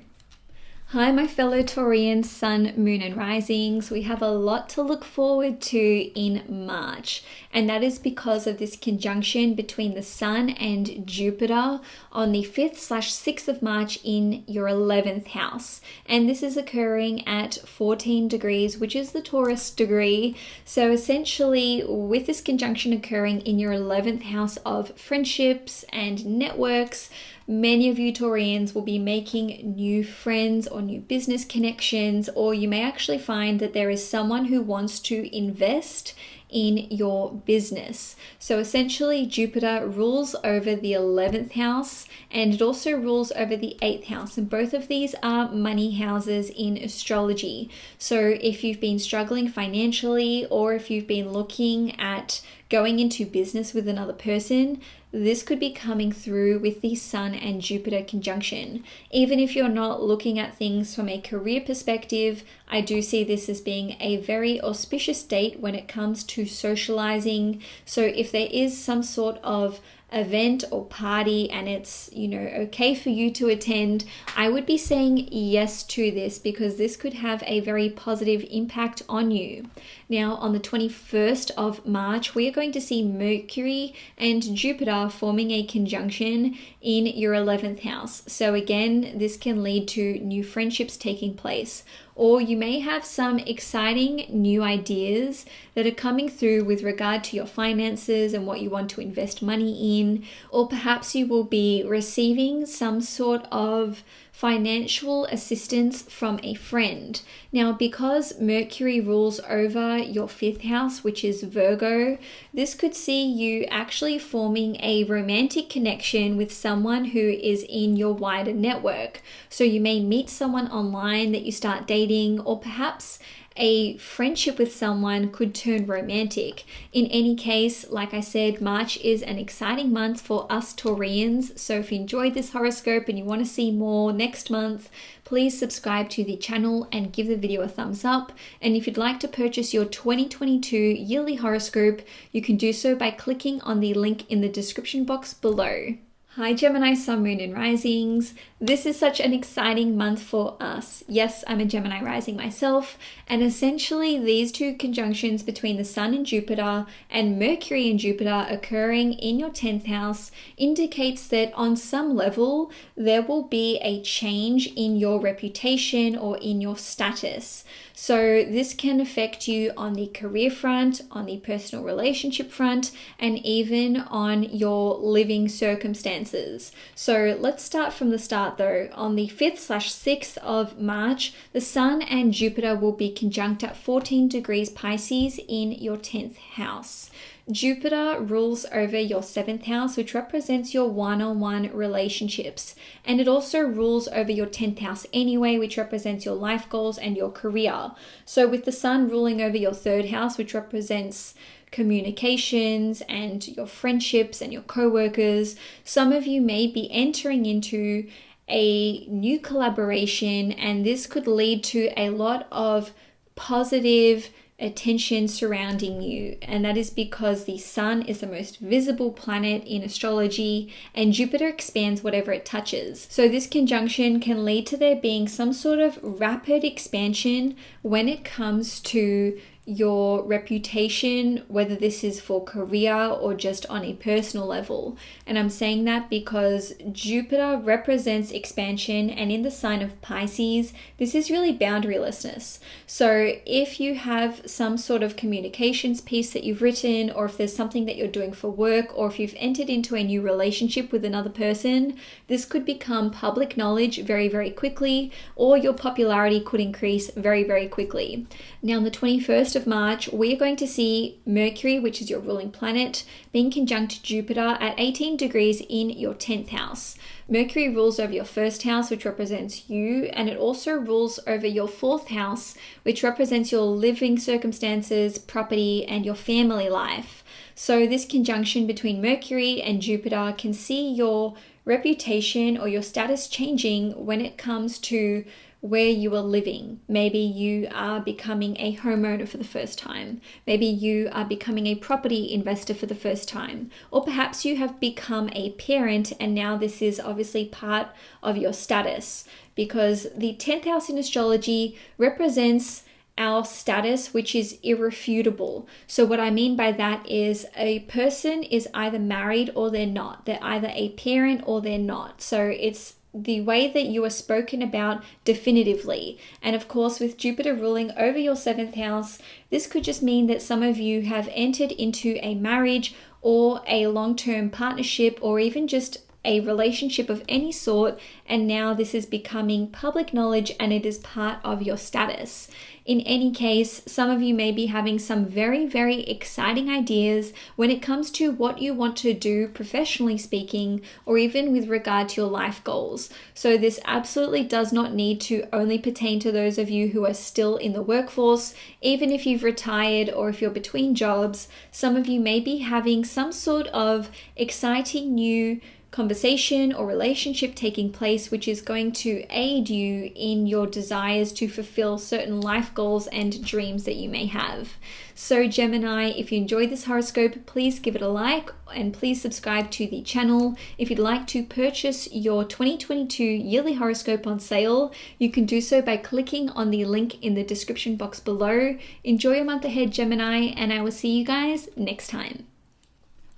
Hi, my fellow Taurians, Sun, Moon and Risings. We have a lot to look forward to in March, and that is because of this conjunction between the Sun and Jupiter on the 5th / 6th of March in your 11th house. And this is occurring at 14 degrees, which is the Taurus degree. So essentially, with this conjunction occurring in your 11th house of friendships and networks, many of you Taurians will be making new friends or new business connections, or you may actually find that there is someone who wants to invest in your business. So essentially, Jupiter rules over the 11th house, and it also rules over the 8th house. And both of these are money houses in astrology. So if you've been struggling financially, or if you've been looking at going into business with another person, this could be coming through with the Sun and Jupiter conjunction. Even if you're not looking at things from a career perspective, I do see this as being a very auspicious date when it comes to socializing. So if there is some sort of event or party and it's, okay for you to attend, I would be saying yes to this, because this could have a very positive impact on you. Now, on the 21st of March, we are going to see Mercury and Jupiter forming a conjunction in your 11th house. So again, this can lead to new friendships taking place, or you may have some exciting new ideas that are coming through with regard to your finances and what you want to invest money in, or perhaps you will be receiving some sort of financial assistance from a friend. Now, because Mercury rules over your 5th house, which is Virgo, this could see you actually forming a romantic connection with someone who is in your wider network. So you may meet someone online that you start dating, or perhaps a friendship with someone could turn romantic. In any case, like I said, March is an exciting month for us Taurians. So if you enjoyed this horoscope and you want to see more next month, please subscribe to the channel and give the video a thumbs up. And if you'd like to purchase your 2022 yearly horoscope, you can do so by clicking on the link in the description box below. Hi Gemini, Sun, Moon and Risings. This is such an exciting month for us. Yes, I'm a Gemini rising myself, and essentially these two conjunctions between the Sun and Jupiter and Mercury and Jupiter occurring in your 10th house indicates that on some level there will be a change in your reputation or in your status. So this can affect you on the career front, on the personal relationship front, and even on your living circumstances. So let's start from the start though. On the 5th/6th of March, the Sun and Jupiter will be conjunct at 14 degrees Pisces in your 10th house. Jupiter rules over your 7th house, which represents your one-on-one relationships. And it also rules over your 10th house anyway, which represents your life goals and your career. So with the Sun ruling over your 3rd house, which represents communications and your friendships and your co-workers, some of you may be entering into a new collaboration, and this could lead to a lot of positive attention surrounding you. And that is because the Sun is the most visible planet in astrology, and Jupiter expands whatever it touches. So this conjunction can lead to there being some sort of rapid expansion when it comes to your reputation, whether this is for career or just on a personal level. And I'm saying that because Jupiter represents expansion, and in the sign of Pisces, this is really boundarylessness. So if you have some sort of communications piece that you've written, or if there's something that you're doing for work, or if you've entered into a new relationship with another person, this could become public knowledge very, very quickly, or your popularity could increase very, very quickly. Now, on the 21st of March, we are going to see Mercury, which is your ruling planet, being conjunct Jupiter at 18 degrees in your 10th house. Mercury rules over your 1st house, which represents you, and it also rules over your 4th house, which represents your living circumstances, property, and your family life. So this conjunction between Mercury and Jupiter can see your reputation or your status changing when it comes to where you are living. Maybe you are becoming a homeowner for the first time. Maybe you are becoming a property investor for the first time. Or perhaps you have become a parent, and now this is obviously part of your status, because the 10th house in astrology represents our status, which is irrefutable. So what I mean by that is a person is either married or they're not. They're either a parent or they're not. So it's the way that you are spoken about definitively. And of course, with Jupiter ruling over your 7th house, this could just mean that some of you have entered into a marriage or a long-term partnership, or even just a relationship of any sort, and now this is becoming public knowledge and it is part of your status. In any case, some of you may be having some very, very exciting ideas when it comes to what you want to do professionally speaking, or even with regard to your life goals. So this absolutely does not need to only pertain to those of you who are still in the workforce. Even if you've retired or if you're between jobs, some of you may be having some sort of exciting new conversation or relationship taking place, which is going to aid you in your desires to fulfill certain life goals and dreams that you may have. So Gemini, if you enjoyed this horoscope, please give it a like and please subscribe to the channel. If you'd like to purchase your 2022 yearly horoscope on sale, you can do so by clicking on the link in the description box below. Enjoy your month ahead, Gemini, and I will see you guys next time.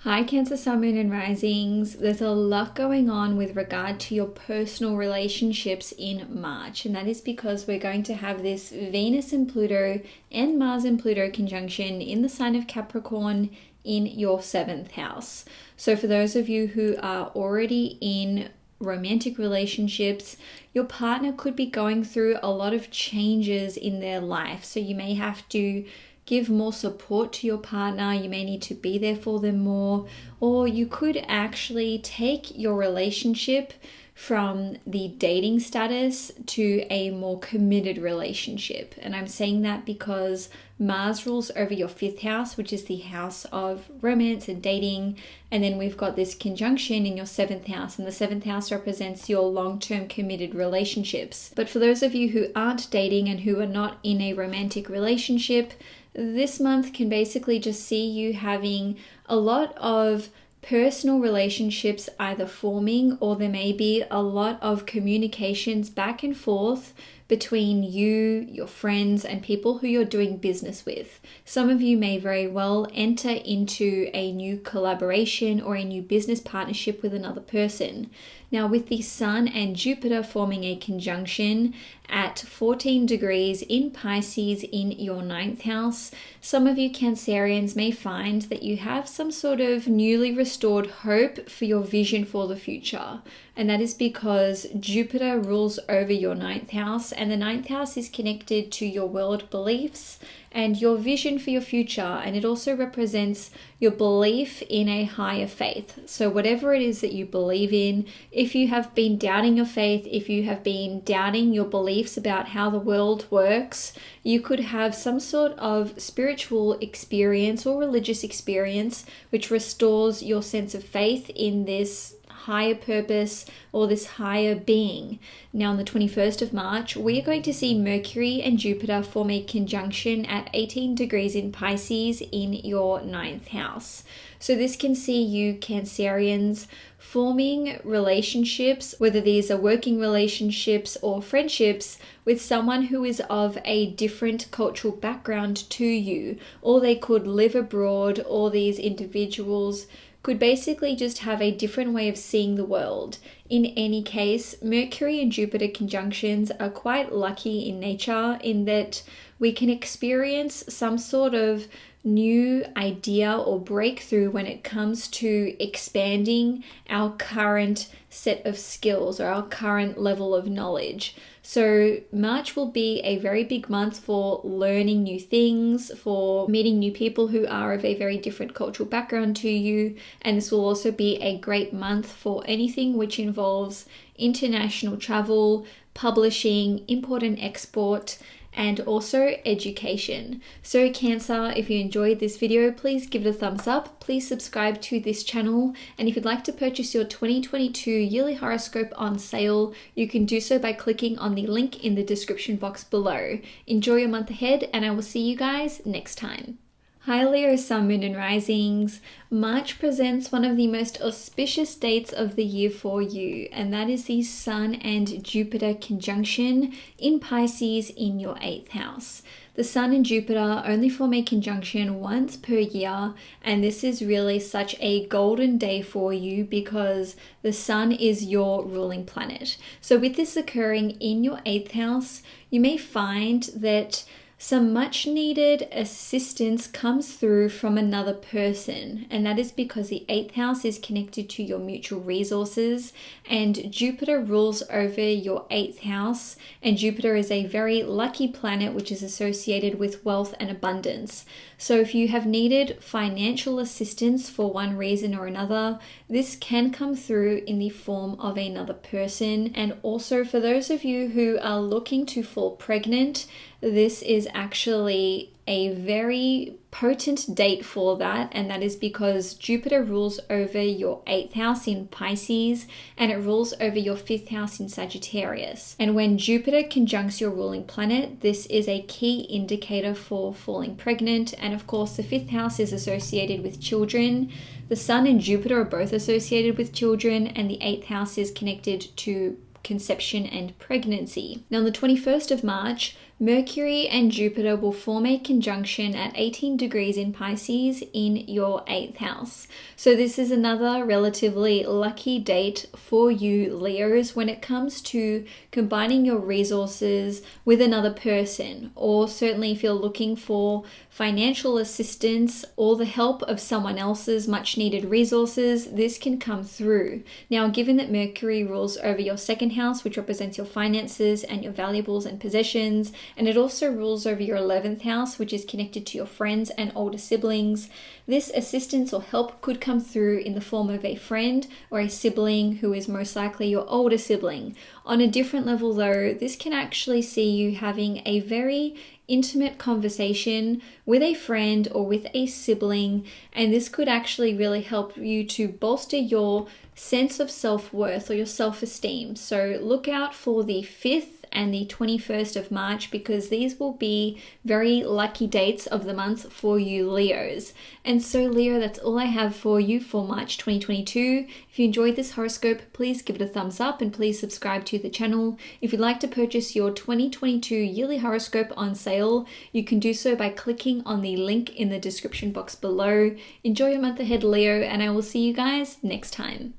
Hi Cancer, Sun, Moon and Risings. There's a lot going on with regard to your personal relationships in March, and that is because we're going to have this Venus and Pluto and Mars and Pluto conjunction in the sign of Capricorn in your 7th house. So for those of you who are already in romantic relationships, your partner could be going through a lot of changes in their life. So you may have to give more support to your partner, you may need to be there for them more, or you could actually take your relationship from the dating status to a more committed relationship. And I'm saying that because Mars rules over your 5th house, which is the house of romance and dating. And then we've got this conjunction in your 7th house, and the 7th house represents your long-term committed relationships. But for those of you who aren't dating and who are not in a romantic relationship, this month can basically just see you having a lot of personal relationships either forming, or there may be a lot of communications back and forth between you, your friends, and people who you're doing business with. Some of you may very well enter into a new collaboration or a new business partnership with another person. Now, with the Sun and Jupiter forming a conjunction at 14 degrees in Pisces in your 9th house, some of you Cancerians may find that you have some sort of newly restored hope for your vision for the future. And that is because Jupiter rules over your 9th house, and the 9th house is connected to your world beliefs and your vision for your future, and it also represents your belief in a higher faith. So whatever it is that you believe in, if you have been doubting your faith, if you have been doubting your beliefs about how the world works, you could have some sort of spiritual experience or religious experience which restores your sense of faith in this higher purpose or this higher being. Now on the 21st of March, we are going to see Mercury and Jupiter form a conjunction at 18 degrees in Pisces in your 9th house. So this can see you Cancerians forming relationships, whether these are working relationships or friendships, with someone who is of a different cultural background to you, or they could live abroad, or these individuals could basically just have a different way of seeing the world. In any case, Mercury and Jupiter conjunctions are quite lucky in nature in that we can experience some sort of new idea or breakthrough when it comes to expanding our current set of skills or our current level of knowledge. So March will be a very big month for learning new things, for meeting new people who are of a very different cultural background to you. And this will also be a great month for anything which involves international travel, publishing, import and export, and also education. So Cancer, if you enjoyed this video, please give it a thumbs up. Please subscribe to this channel. And if you'd like to purchase your 2022 yearly horoscope on sale, you can do so by clicking on the link in the description box below. Enjoy your month ahead, and I will see you guys next time. Hi Leo, Sun, Moon and Risings. March presents one of the most auspicious dates of the year for you, and that is the Sun and Jupiter conjunction in Pisces in your 8th house. The Sun and Jupiter only form a conjunction once per year, and this is really such a golden day for you because the Sun is your ruling planet. So with this occurring in your 8th house, you may find that some much needed assistance comes through from another person, and that is because the 8th house is connected to your mutual resources, and Jupiter rules over your 8th house, and Jupiter is a very lucky planet which is associated with wealth and abundance. So if you have needed financial assistance for one reason or another, this can come through in the form of another person. And also for those of you who are looking to fall pregnant, this is actually a very potent date for that, and that is because Jupiter rules over your 8th house in Pisces, and it rules over your 5th house in Sagittarius. And when Jupiter conjuncts your ruling planet, this is a key indicator for falling pregnant. And of course, the 5th house is associated with children. The Sun and Jupiter are both associated with children, and the 8th house is connected to conception and pregnancy. Now, on the 21st of March, Mercury and Jupiter will form a conjunction at 18 degrees in Pisces in your 8th house. So this is another relatively lucky date for you Leos when it comes to combining your resources with another person, or certainly if you're looking for financial assistance or the help of someone else's much needed resources, this can come through. Now, given that Mercury rules over your 2nd house, which represents your finances and your valuables and possessions, and it also rules over your 11th house, which is connected to your friends and older siblings, this assistance or help could come through in the form of a friend or a sibling who is most likely your older sibling. On a different level though, this can actually see you having a very intimate conversation with a friend or with a sibling, and this could actually really help you to bolster your sense of self-worth or your self-esteem. So look out for the 5th and the 21st of March, because these will be very lucky dates of the month for you Leos. And so Leo, that's all I have for you for March 2022. If you enjoyed this horoscope, please give it a thumbs up and please subscribe to the channel. If you'd like to purchase your 2022 yearly horoscope on sale, you can do so by clicking on the link in the description box below. Enjoy your month ahead, Leo, and I will see you guys next time.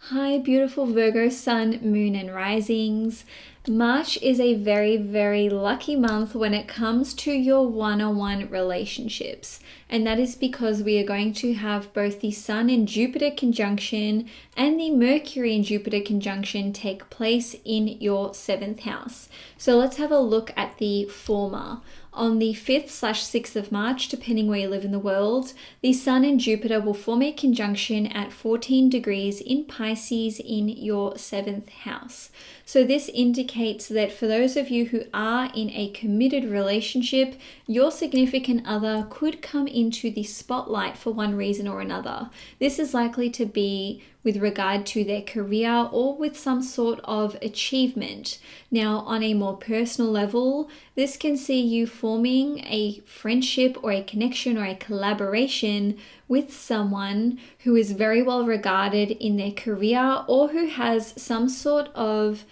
Hi, beautiful Virgo sun, moon, and risings. March is a very, very lucky month when it comes to your one-on-one relationships. And that is because we are going to have both the Sun and Jupiter conjunction and the Mercury and Jupiter conjunction take place in your 7th house. So let's have a look at the former. On the 5th/6th of March, depending where you live in the world, the Sun and Jupiter will form a conjunction at 14 degrees in Pisces in your 7th house. So this indicates that for those of you who are in a committed relationship, your significant other could come into the spotlight for one reason or another. This is likely to be with regard to their career or with some sort of achievement. Now, on a more personal level, this can see you forming a friendship or a connection or a collaboration with someone who is very well regarded in their career or who has some sort of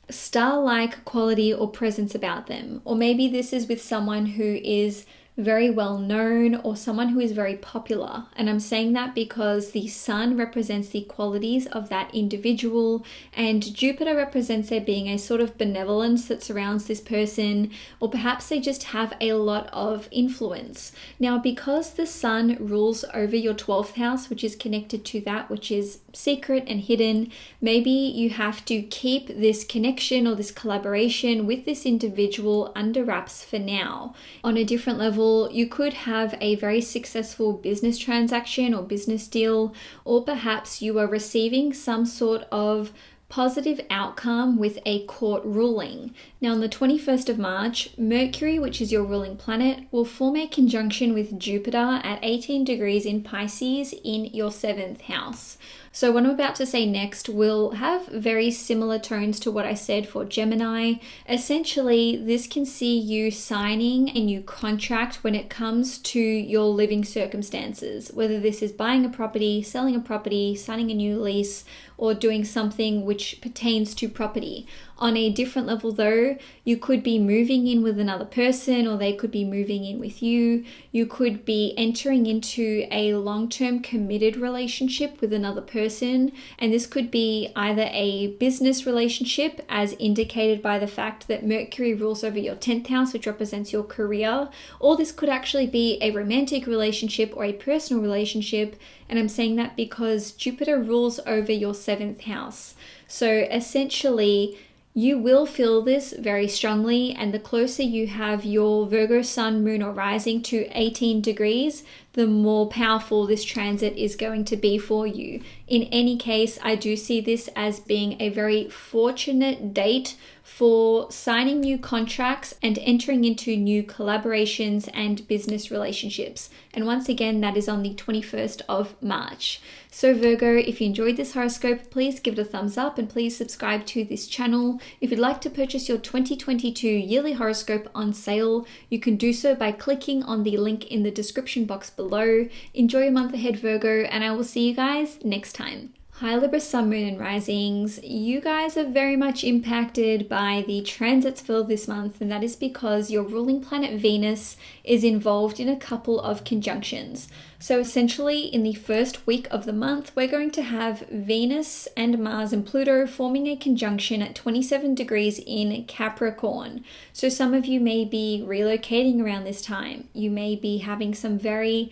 star-like quality or presence about them. Or maybe this is with someone who is very well known or someone who is very popular. And I'm saying that because the Sun represents the qualities of that individual and Jupiter represents there being a sort of benevolence that surrounds this person, or perhaps they just have a lot of influence. Now, because the Sun rules over your 12th house, which is connected to that which is secret and hidden, maybe you have to keep this connection or this collaboration with this individual under wraps for now. On a different level, you could have a very successful business transaction or business deal, or perhaps you are receiving some sort of positive outcome with a court ruling. Now, on the 21st of March, Mercury, which is your ruling planet, will form a conjunction with Jupiter at 18 degrees in Pisces in your 7th house. So what I'm about to say next will have very similar tones to what I said for Gemini. Essentially, this can see you signing a new contract when it comes to your living circumstances, whether this is buying a property, selling a property, signing a new lease, or doing something which which pertains to property. On a different level though, you could be moving in with another person, or they could be moving in with you. You could be entering into a long-term committed relationship with another person, and this could be either a business relationship, as indicated by the fact that Mercury rules over your 10th house, which represents your career, or this could actually be a romantic relationship or a personal relationship. And I'm saying that because Jupiter rules over your 7th house. So essentially, you will feel this very strongly, and the closer you have your Virgo sun, moon, or rising to 18 degrees, the more powerful this transit is going to be for you. In any case, I do see this as being a very fortunate date for signing new contracts and entering into new collaborations and business relationships. And once again, that is on the 21st of March. So Virgo, if you enjoyed this horoscope, please give it a thumbs up and please subscribe to this channel. If you'd like to purchase your 2022 yearly horoscope on sale, you can do so by clicking on the link in the description box below. Enjoy your month ahead, Virgo, and I will see you guys next time. Hi Libra, Sun, Moon and Risings. You guys are very much impacted by the transits for this month, and that is because your ruling planet Venus is involved in a couple of conjunctions. So essentially in the first week of the month, we're going to have Venus and Mars and Pluto forming a conjunction at 27 degrees in Capricorn. So some of you may be relocating around this time. You may be having some very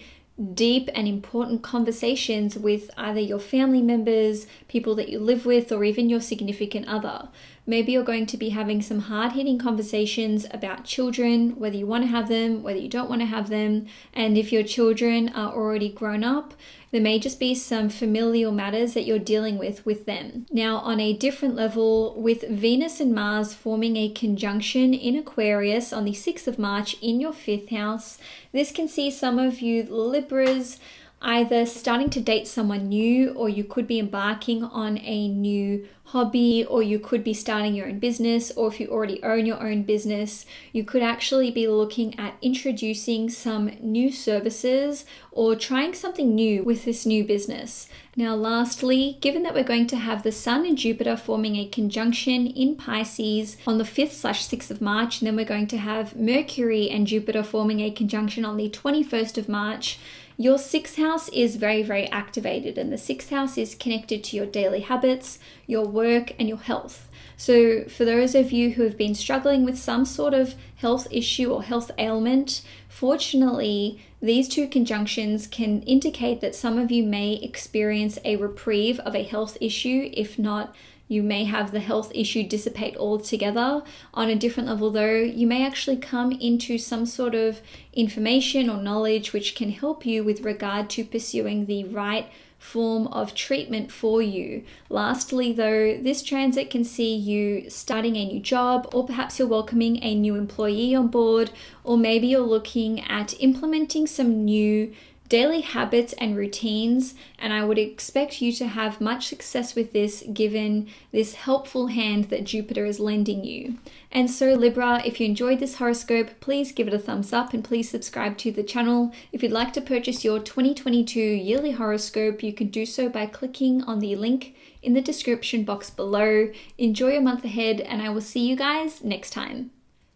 deep and important conversations with either your family members, people that you live with, or even your significant other. Maybe you're going to be having some hard-hitting conversations about children, whether you want to have them, whether you don't want to have them, and if your children are already grown up, there may just be some familial matters that you're dealing with them. Now, on a different level, with Venus and Mars forming a conjunction in Aquarius on the 6th of March in your 5th house, this can see some of you Libras either starting to date someone new, or you could be embarking on a new hobby, or you could be starting your own business, or if you already own your own business, you could actually be looking at introducing some new services or trying something new with this new business. Now lastly, given that we're going to have the Sun and Jupiter forming a conjunction in Pisces on the 5th/6th of March, and then we're going to have Mercury and Jupiter forming a conjunction on the 21st of March, your 6th house is very, very activated, and the 6th house is connected to your daily habits, your work, and your health. So for those of you who have been struggling with some sort of health issue or health ailment, fortunately, these two conjunctions can indicate that some of you may experience a reprieve of a health issue. If not, you may have the health issue dissipate altogether. On a different level though, you may actually come into some sort of information or knowledge which can help you with regard to pursuing the right form of treatment for you. Lastly though, this transit can see you starting a new job, or perhaps you're welcoming a new employee on board, or maybe you're looking at implementing some new daily habits and routines, and I would expect you to have much success with this given this helpful hand that Jupiter is lending you. And so Libra, if you enjoyed this horoscope, please give it a thumbs up and please subscribe to the channel. If you'd like to purchase your 2022 yearly horoscope, you can do so by clicking on the link in the description box below. Enjoy your month ahead, and I will see you guys next time.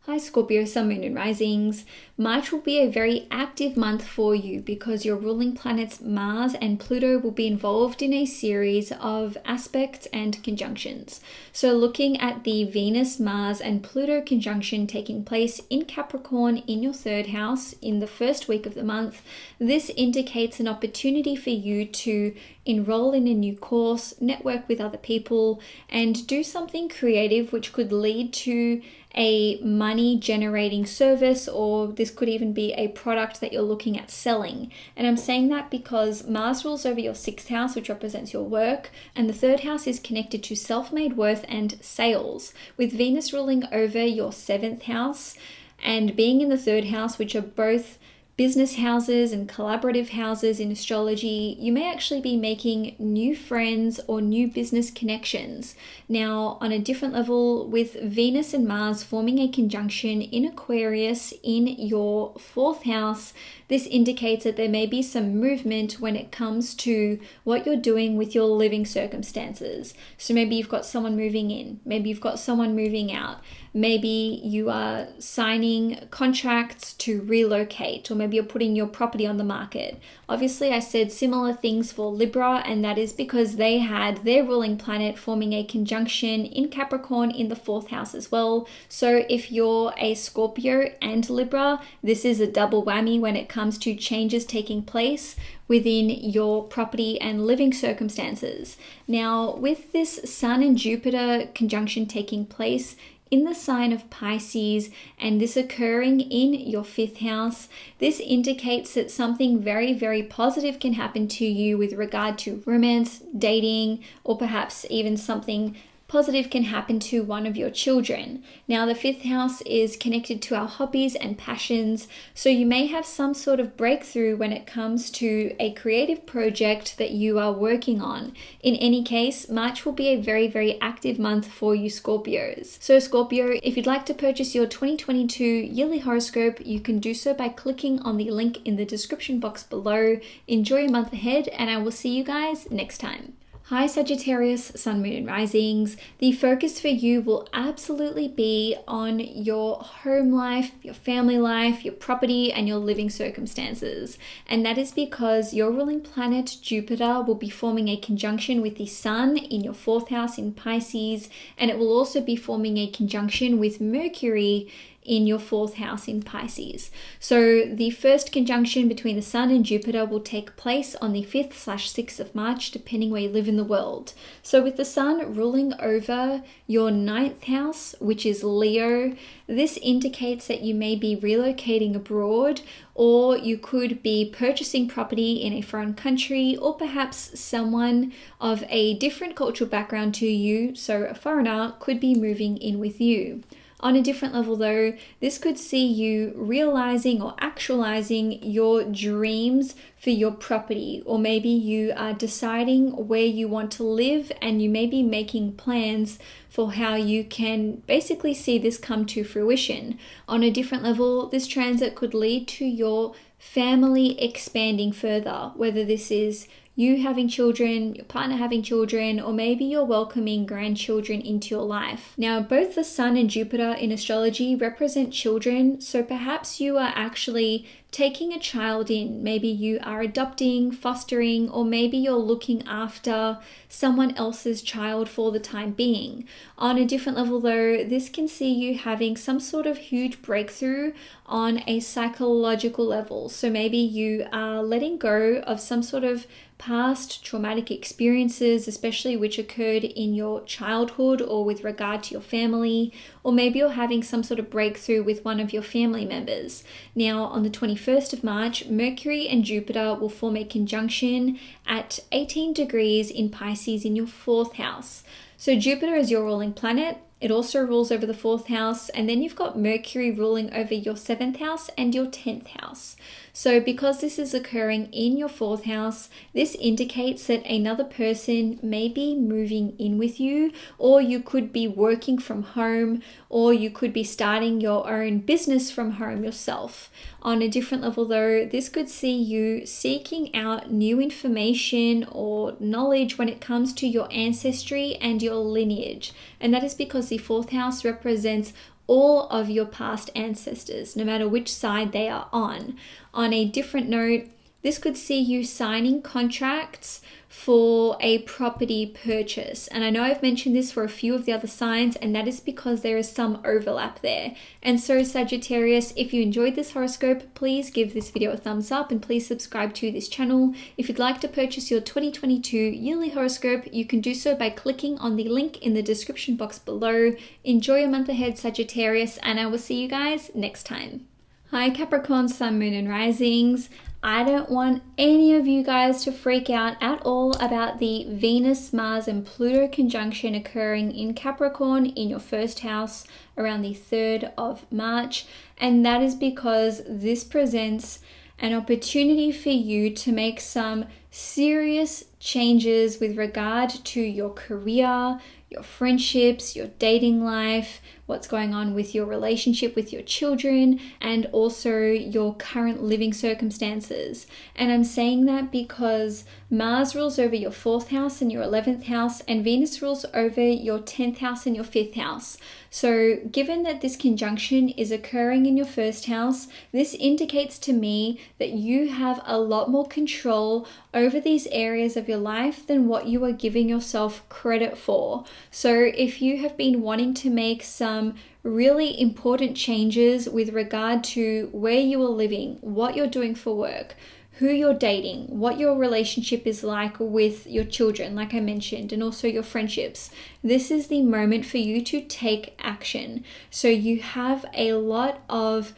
Hi Scorpio, Sun, Moon and Risings. March will be a very active month for you because your ruling planets Mars and Pluto will be involved in a series of aspects and conjunctions. So looking at the Venus, Mars and Pluto conjunction taking place in Capricorn in your 3rd house in the first week of the month, this indicates an opportunity for you to enroll in a new course, network with other people, and do something creative which could lead to a money generating service, or this could even be a product that you're looking at selling. And I'm saying that because Mars rules over your 6th house, which represents your work, and the 3rd house is connected to self-made worth and sales, with Venus ruling over your 7th house and being in the 3rd house, which are both business houses and collaborative houses in astrology, you may actually be making new friends or new business connections. Now, on a different level, with Venus and Mars forming a conjunction in Aquarius in your 4th house, this indicates that there may be some movement when it comes to what you're doing with your living circumstances. So maybe you've got someone moving in, maybe you've got someone moving out, maybe you are signing contracts to relocate, or maybe you're putting your property on the market. Obviously, I said similar things for Libra, and that is because they had their ruling planet forming a conjunction in Capricorn in the 4th house as well. So if you're a Scorpio and Libra, this is a double whammy when it comes to changes taking place within your property and living circumstances. Now, with this Sun and Jupiter conjunction taking place in the sign of Pisces, and this occurring in your 5th house, this indicates that something very, very positive can happen to you with regard to romance, dating, or perhaps even something positive can happen to one of your children. Now, the 5th house is connected to our hobbies and passions, so you may have some sort of breakthrough when it comes to a creative project that you are working on. In any case, March will be a very, very active month for you Scorpios. So Scorpio, if you'd like to purchase your 2022 yearly horoscope, you can do so by clicking on the link in the description box below. Enjoy your month ahead, and I will see you guys next time. Hi Sagittarius, Sun, Moon and Risings. The focus for you will absolutely be on your home life, your family life, your property and your living circumstances. And that is because your ruling planet Jupiter will be forming a conjunction with the Sun in your 4th house in Pisces, and it will also be forming a conjunction with Mercury in your 4th house in Pisces. So the first conjunction between the Sun and Jupiter will take place on the 5th/6th of March, depending where you live in the world. So with the Sun ruling over your 9th house, which is Leo, this indicates that you may be relocating abroad, or you could be purchasing property in a foreign country, or perhaps someone of a different cultural background to you, so a foreigner, could be moving in with you. On a different level though, this could see you realizing or actualizing your dreams for your property, or maybe you are deciding where you want to live and you may be making plans for how you can basically see this come to fruition. On a different level, this transit could lead to your family expanding further, whether this is you having children, your partner having children, or maybe you're welcoming grandchildren into your life. Now, both the Sun and Jupiter in astrology represent children, so perhaps you are actually taking a child in. Maybe you are adopting, fostering, or maybe you're looking after someone else's child for the time being. On a different level though, this can see you having some sort of huge breakthrough on a psychological level. So maybe you are letting go of some sort of past traumatic experiences, especially which occurred in your childhood or with regard to your family, or maybe you're having some sort of breakthrough with one of your family members. Now, on the 21st of March, Mercury and Jupiter will form a conjunction at 18 degrees in Pisces in your 4th house. So Jupiter is your ruling planet. It also rules over the 4th house, and then you've got Mercury ruling over your 7th house and your 10th house. So because this is occurring in your 4th house, this indicates that another person may be moving in with you, or you could be working from home, or you could be starting your own business from home yourself. On a different level though, this could see you seeking out new information or knowledge when it comes to your ancestry and your lineage. And that is because the 4th house represents all of your past ancestors, no matter which side they are on. On a different note, this could see you signing contracts for a property purchase. And I know I've mentioned this for a few of the other signs, and that is because there is some overlap there. And so Sagittarius, if you enjoyed this horoscope, please give this video a thumbs up and please subscribe to this channel. If you'd like to purchase your 2022 yearly horoscope, you can do so by clicking on the link in the description box below. Enjoy your month ahead, Sagittarius, and I will see you guys next time. Hi Capricorn, Sun, Moon and Risings. I don't want any of you guys to freak out at all about the Venus, Mars and Pluto conjunction occurring in Capricorn in your 1st house around the 3rd of March. And that is because this presents an opportunity for you to make some serious changes with regard to your career, your friendships, your dating life, what's going on with your relationship with your children, and also your current living circumstances. And I'm saying that because Mars rules over your 4th house and your 11th house, and Venus rules over your 10th house and your 5th house. So given that this conjunction is occurring in your 1st house, this indicates to me that you have a lot more control over these areas of your life than what you are giving yourself credit for. So if you have been wanting to make some really important changes with regard to where you are living, what you're doing for work, who you're dating, what your relationship is like with your children, like I mentioned, and also your friendships, this is the moment for you to take action. So you have a lot of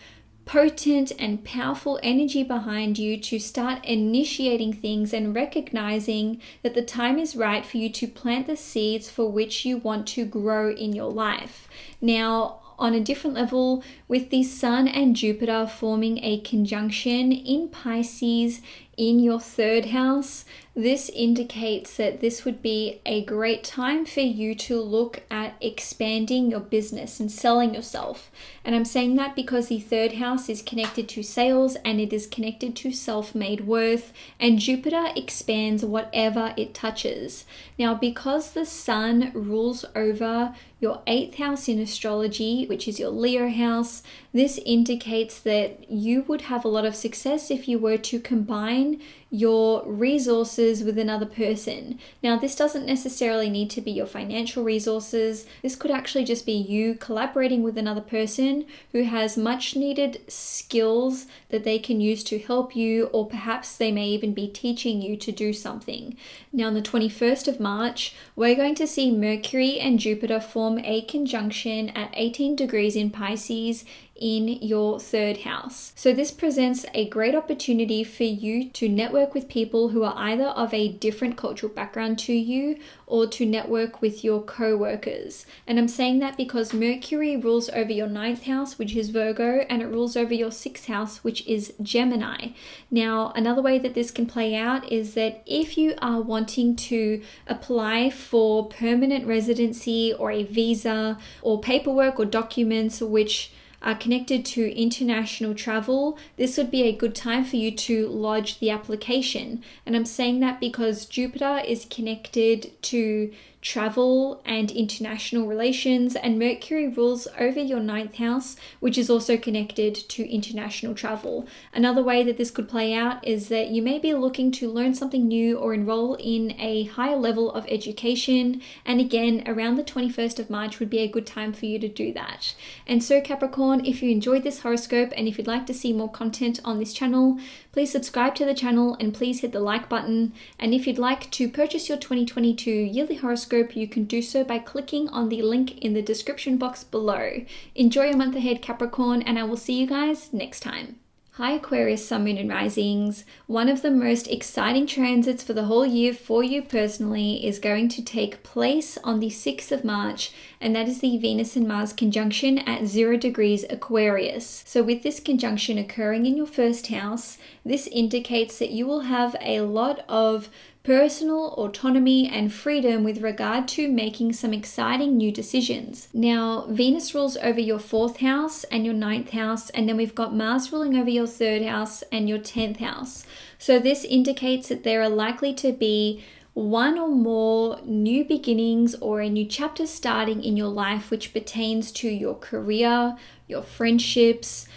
potent and powerful energy behind you to start initiating things and recognizing that the time is right for you to plant the seeds for which you want to grow in your life. Now, on a different level, with the Sun and Jupiter forming a conjunction in Pisces in your 3rd house, this indicates that this would be a great time for you to look at expanding your business and selling yourself. And I'm saying that because the 3rd house is connected to sales and it is connected to self-made worth, and Jupiter expands whatever it touches. Now, because the Sun rules over your 8th house in astrology, which is your Leo house, this indicates that you would have a lot of success if you were to combine your resources with another person. Now, this doesn't necessarily need to be your financial resources. This could actually just be you collaborating with another person who has much needed skills that they can use to help you, or perhaps they may even be teaching you to do something. Now, on the 21st of March, we're going to see Mercury and Jupiter form a conjunction at 18 degrees in Pisces in your 3rd house. So this presents a great opportunity for you to network with people who are either of a different cultural background to you, or to network with your co-workers. And I'm saying that because Mercury rules over your 9th house, which is Virgo, and it rules over your 6th house, which is Gemini. Now, another way that this can play out is that if you are wanting to apply for permanent residency or a visa or paperwork or documents which are connected to international travel, this would be a good time for you to lodge the application. And I'm saying that because Jupiter is connected to travel and international relations, and Mercury rules over your 9th house, which is also connected to international travel. Another way that this could play out is that you may be looking to learn something new or enroll in a higher level of education, and again, around the 21st of March would be a good time for you to do that. And so Capricorn, if you enjoyed this horoscope and if you'd like to see more content on this channel, please subscribe to the channel and please hit the like button. And if you'd like to purchase your 2022 yearly horoscope, you can do so by clicking on the link in the description box below. Enjoy your month ahead, Capricorn, and I will see you guys next time. Hi Aquarius, Sun, Moon and Risings. One of the most exciting transits for the whole year for you personally is going to take place on the 6th of March, and that is the Venus and Mars conjunction at 0 degrees Aquarius. So with this conjunction occurring in your 1st house, this indicates that you will have a lot of personal autonomy and freedom with regard to making some exciting new decisions. Now, Venus rules over your 4th house and your 9th house, and then we've got Mars ruling over your 3rd house and your 10th house. So this indicates that there are likely to be one or more new beginnings or a new chapter starting in your life which pertains to your career, your friendships,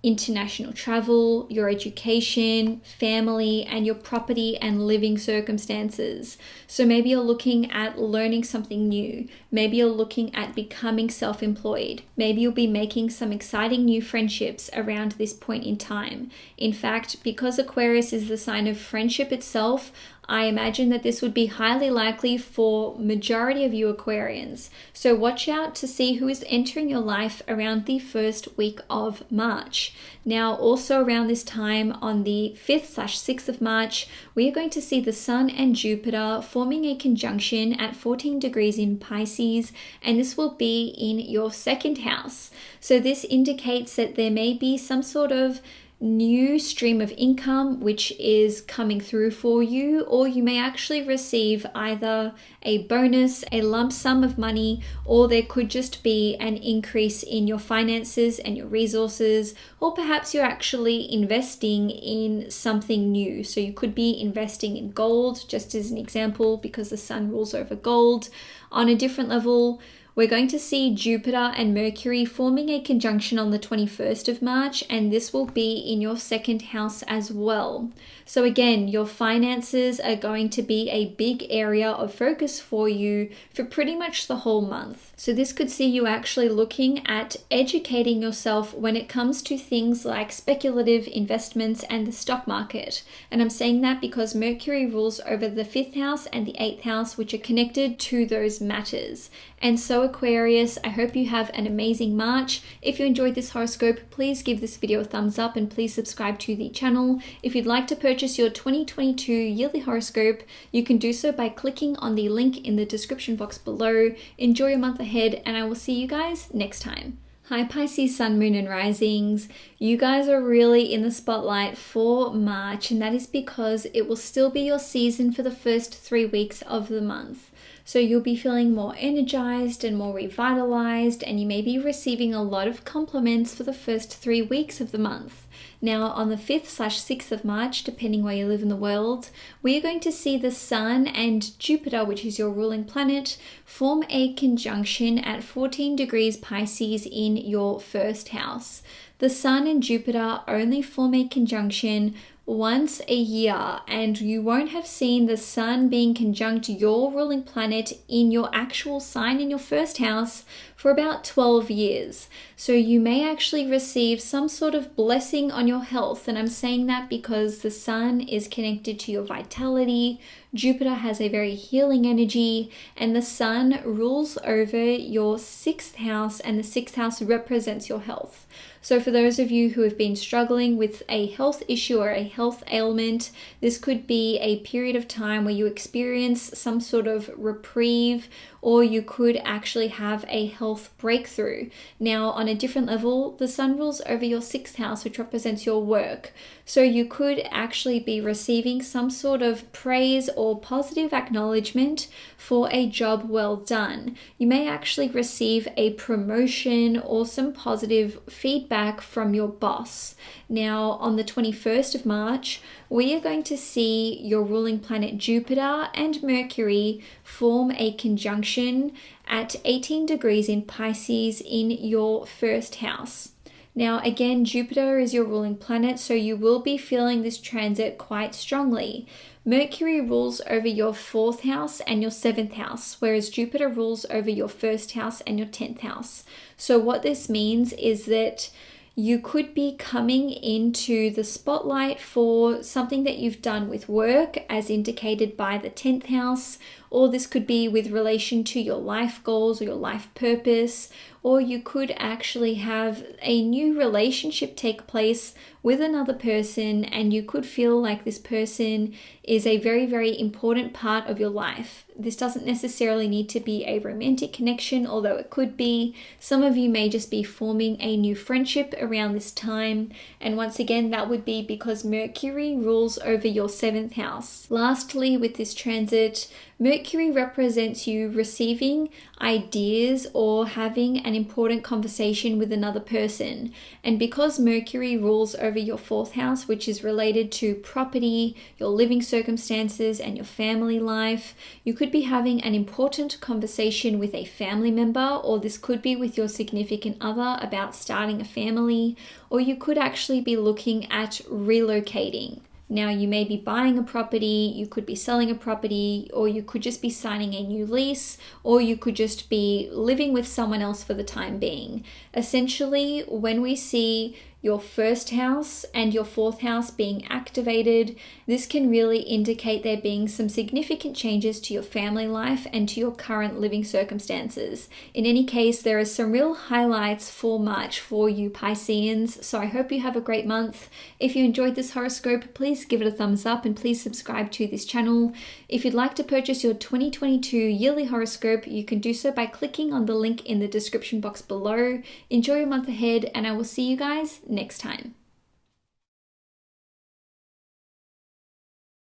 international travel, your education, family, and your property and living circumstances. So maybe you're looking at learning something new. Maybe you're looking at becoming self-employed. Maybe you'll be making some exciting new friendships around this point in time. In fact, because Aquarius is the sign of friendship itself, I imagine that this would be highly likely for majority of you Aquarians. So watch out to see who is entering your life around the first week of March. Now, also around this time on the 5th/6th of March, we are going to see the Sun and Jupiter forming a conjunction at 14 degrees in Pisces, and this will be in your 2nd house. So this indicates that there may be some sort of new stream of income which is coming through for you, or you may actually receive either a bonus, a lump sum of money, or there could just be an increase in your finances and your resources, or perhaps you're actually investing in something new. So you could be investing in gold, just as an example, because the sun rules over gold. On a different level, we're going to see Jupiter and Mercury forming a conjunction on the 21st of March, and this will be in your second house as well. So again, your finances are going to be a big area of focus for you for pretty much the whole month. So this could see you actually looking at educating yourself when it comes to things like speculative investments and the stock market. And I'm saying that because Mercury rules over the 5th house and the 8th house, which are connected to those matters. And so Aquarius, I hope you have an amazing March. If you enjoyed this horoscope, please give this video a thumbs up and please subscribe to the channel. If you'd like to purchase your 2022 yearly horoscope, you can do so by clicking on the link in the description box below. Enjoy your month ahead, and I will see you guys next time. Hi Pisces, Sun, Moon and Risings. You guys are really in the spotlight for March, and that is because it will still be your season for the first 3 weeks of the month. So you'll be feeling more energized and more revitalized, and you may be receiving a lot of compliments for the first 3 weeks of the month. Now on the 5th/6th of March, depending where you live in the world, we are going to see the Sun and Jupiter, which is your ruling planet, form a conjunction at 14 degrees Pisces in your first house. The Sun and Jupiter only form a conjunction once a year, and you won't have seen the Sun being conjunct your ruling planet in your actual sign in your first house for about 12 years. So you may actually receive some sort of blessing on your health, and I'm saying that because the Sun is connected to your vitality, Jupiter has a very healing energy, and the Sun rules over your 6th house, and the 6th house represents your health. So for those of you who have been struggling with a health issue or a health ailment, this could be a period of time where you experience some sort of reprieve, or you could actually have a health breakthrough. Now, on a different level, the Sun rules over your 6th house, which represents your work. So you could actually be receiving some sort of praise or positive acknowledgement for a job well done. You may actually receive a promotion or some positive feedback from your boss. Now, on the 21st of March, we are going to see your ruling planet Jupiter and Mercury form a conjunction at 18 degrees in Pisces in your first house. Now, again, Jupiter is your ruling planet, so you will be feeling this transit quite strongly. Mercury rules over your 4th house and your 7th house, whereas Jupiter rules over your 1st house and your 10th house. So what this means is that you could be coming into the spotlight for something that you've done with work, as indicated by the 10th house, or this could be with relation to your life goals or your life purpose, or you could actually have a new relationship take place with another person, and you could feel like this person is a very, very important part of your life. This doesn't necessarily need to be a romantic connection, although it could be. Some of you may just be forming a new friendship around this time, and once again, that would be because Mercury rules over your 7th house. Lastly, with this transit, Mercury represents you receiving ideas or having an important conversation with another person. And because Mercury rules over your 4th house, which is related to property, your living circumstances, and your family life, you could be having an important conversation with a family member, or this could be with your significant other about starting a family, or you could actually be looking at relocating. Now, you may be buying a property, you could be selling a property, or you could just be signing a new lease, or you could just be living with someone else for the time being. Essentially, when we see your 1st house and your 4th house being activated, this can really indicate there being some significant changes to your family life and to your current living circumstances. In any case, there are some real highlights for March for you Pisceans, so I hope you have a great month. If you enjoyed this horoscope, please give it a thumbs up and please subscribe to this channel. If you'd like to purchase your 2022 yearly horoscope, you can do so by clicking on the link in the description box below. Enjoy your month ahead, and I will see you guys next time.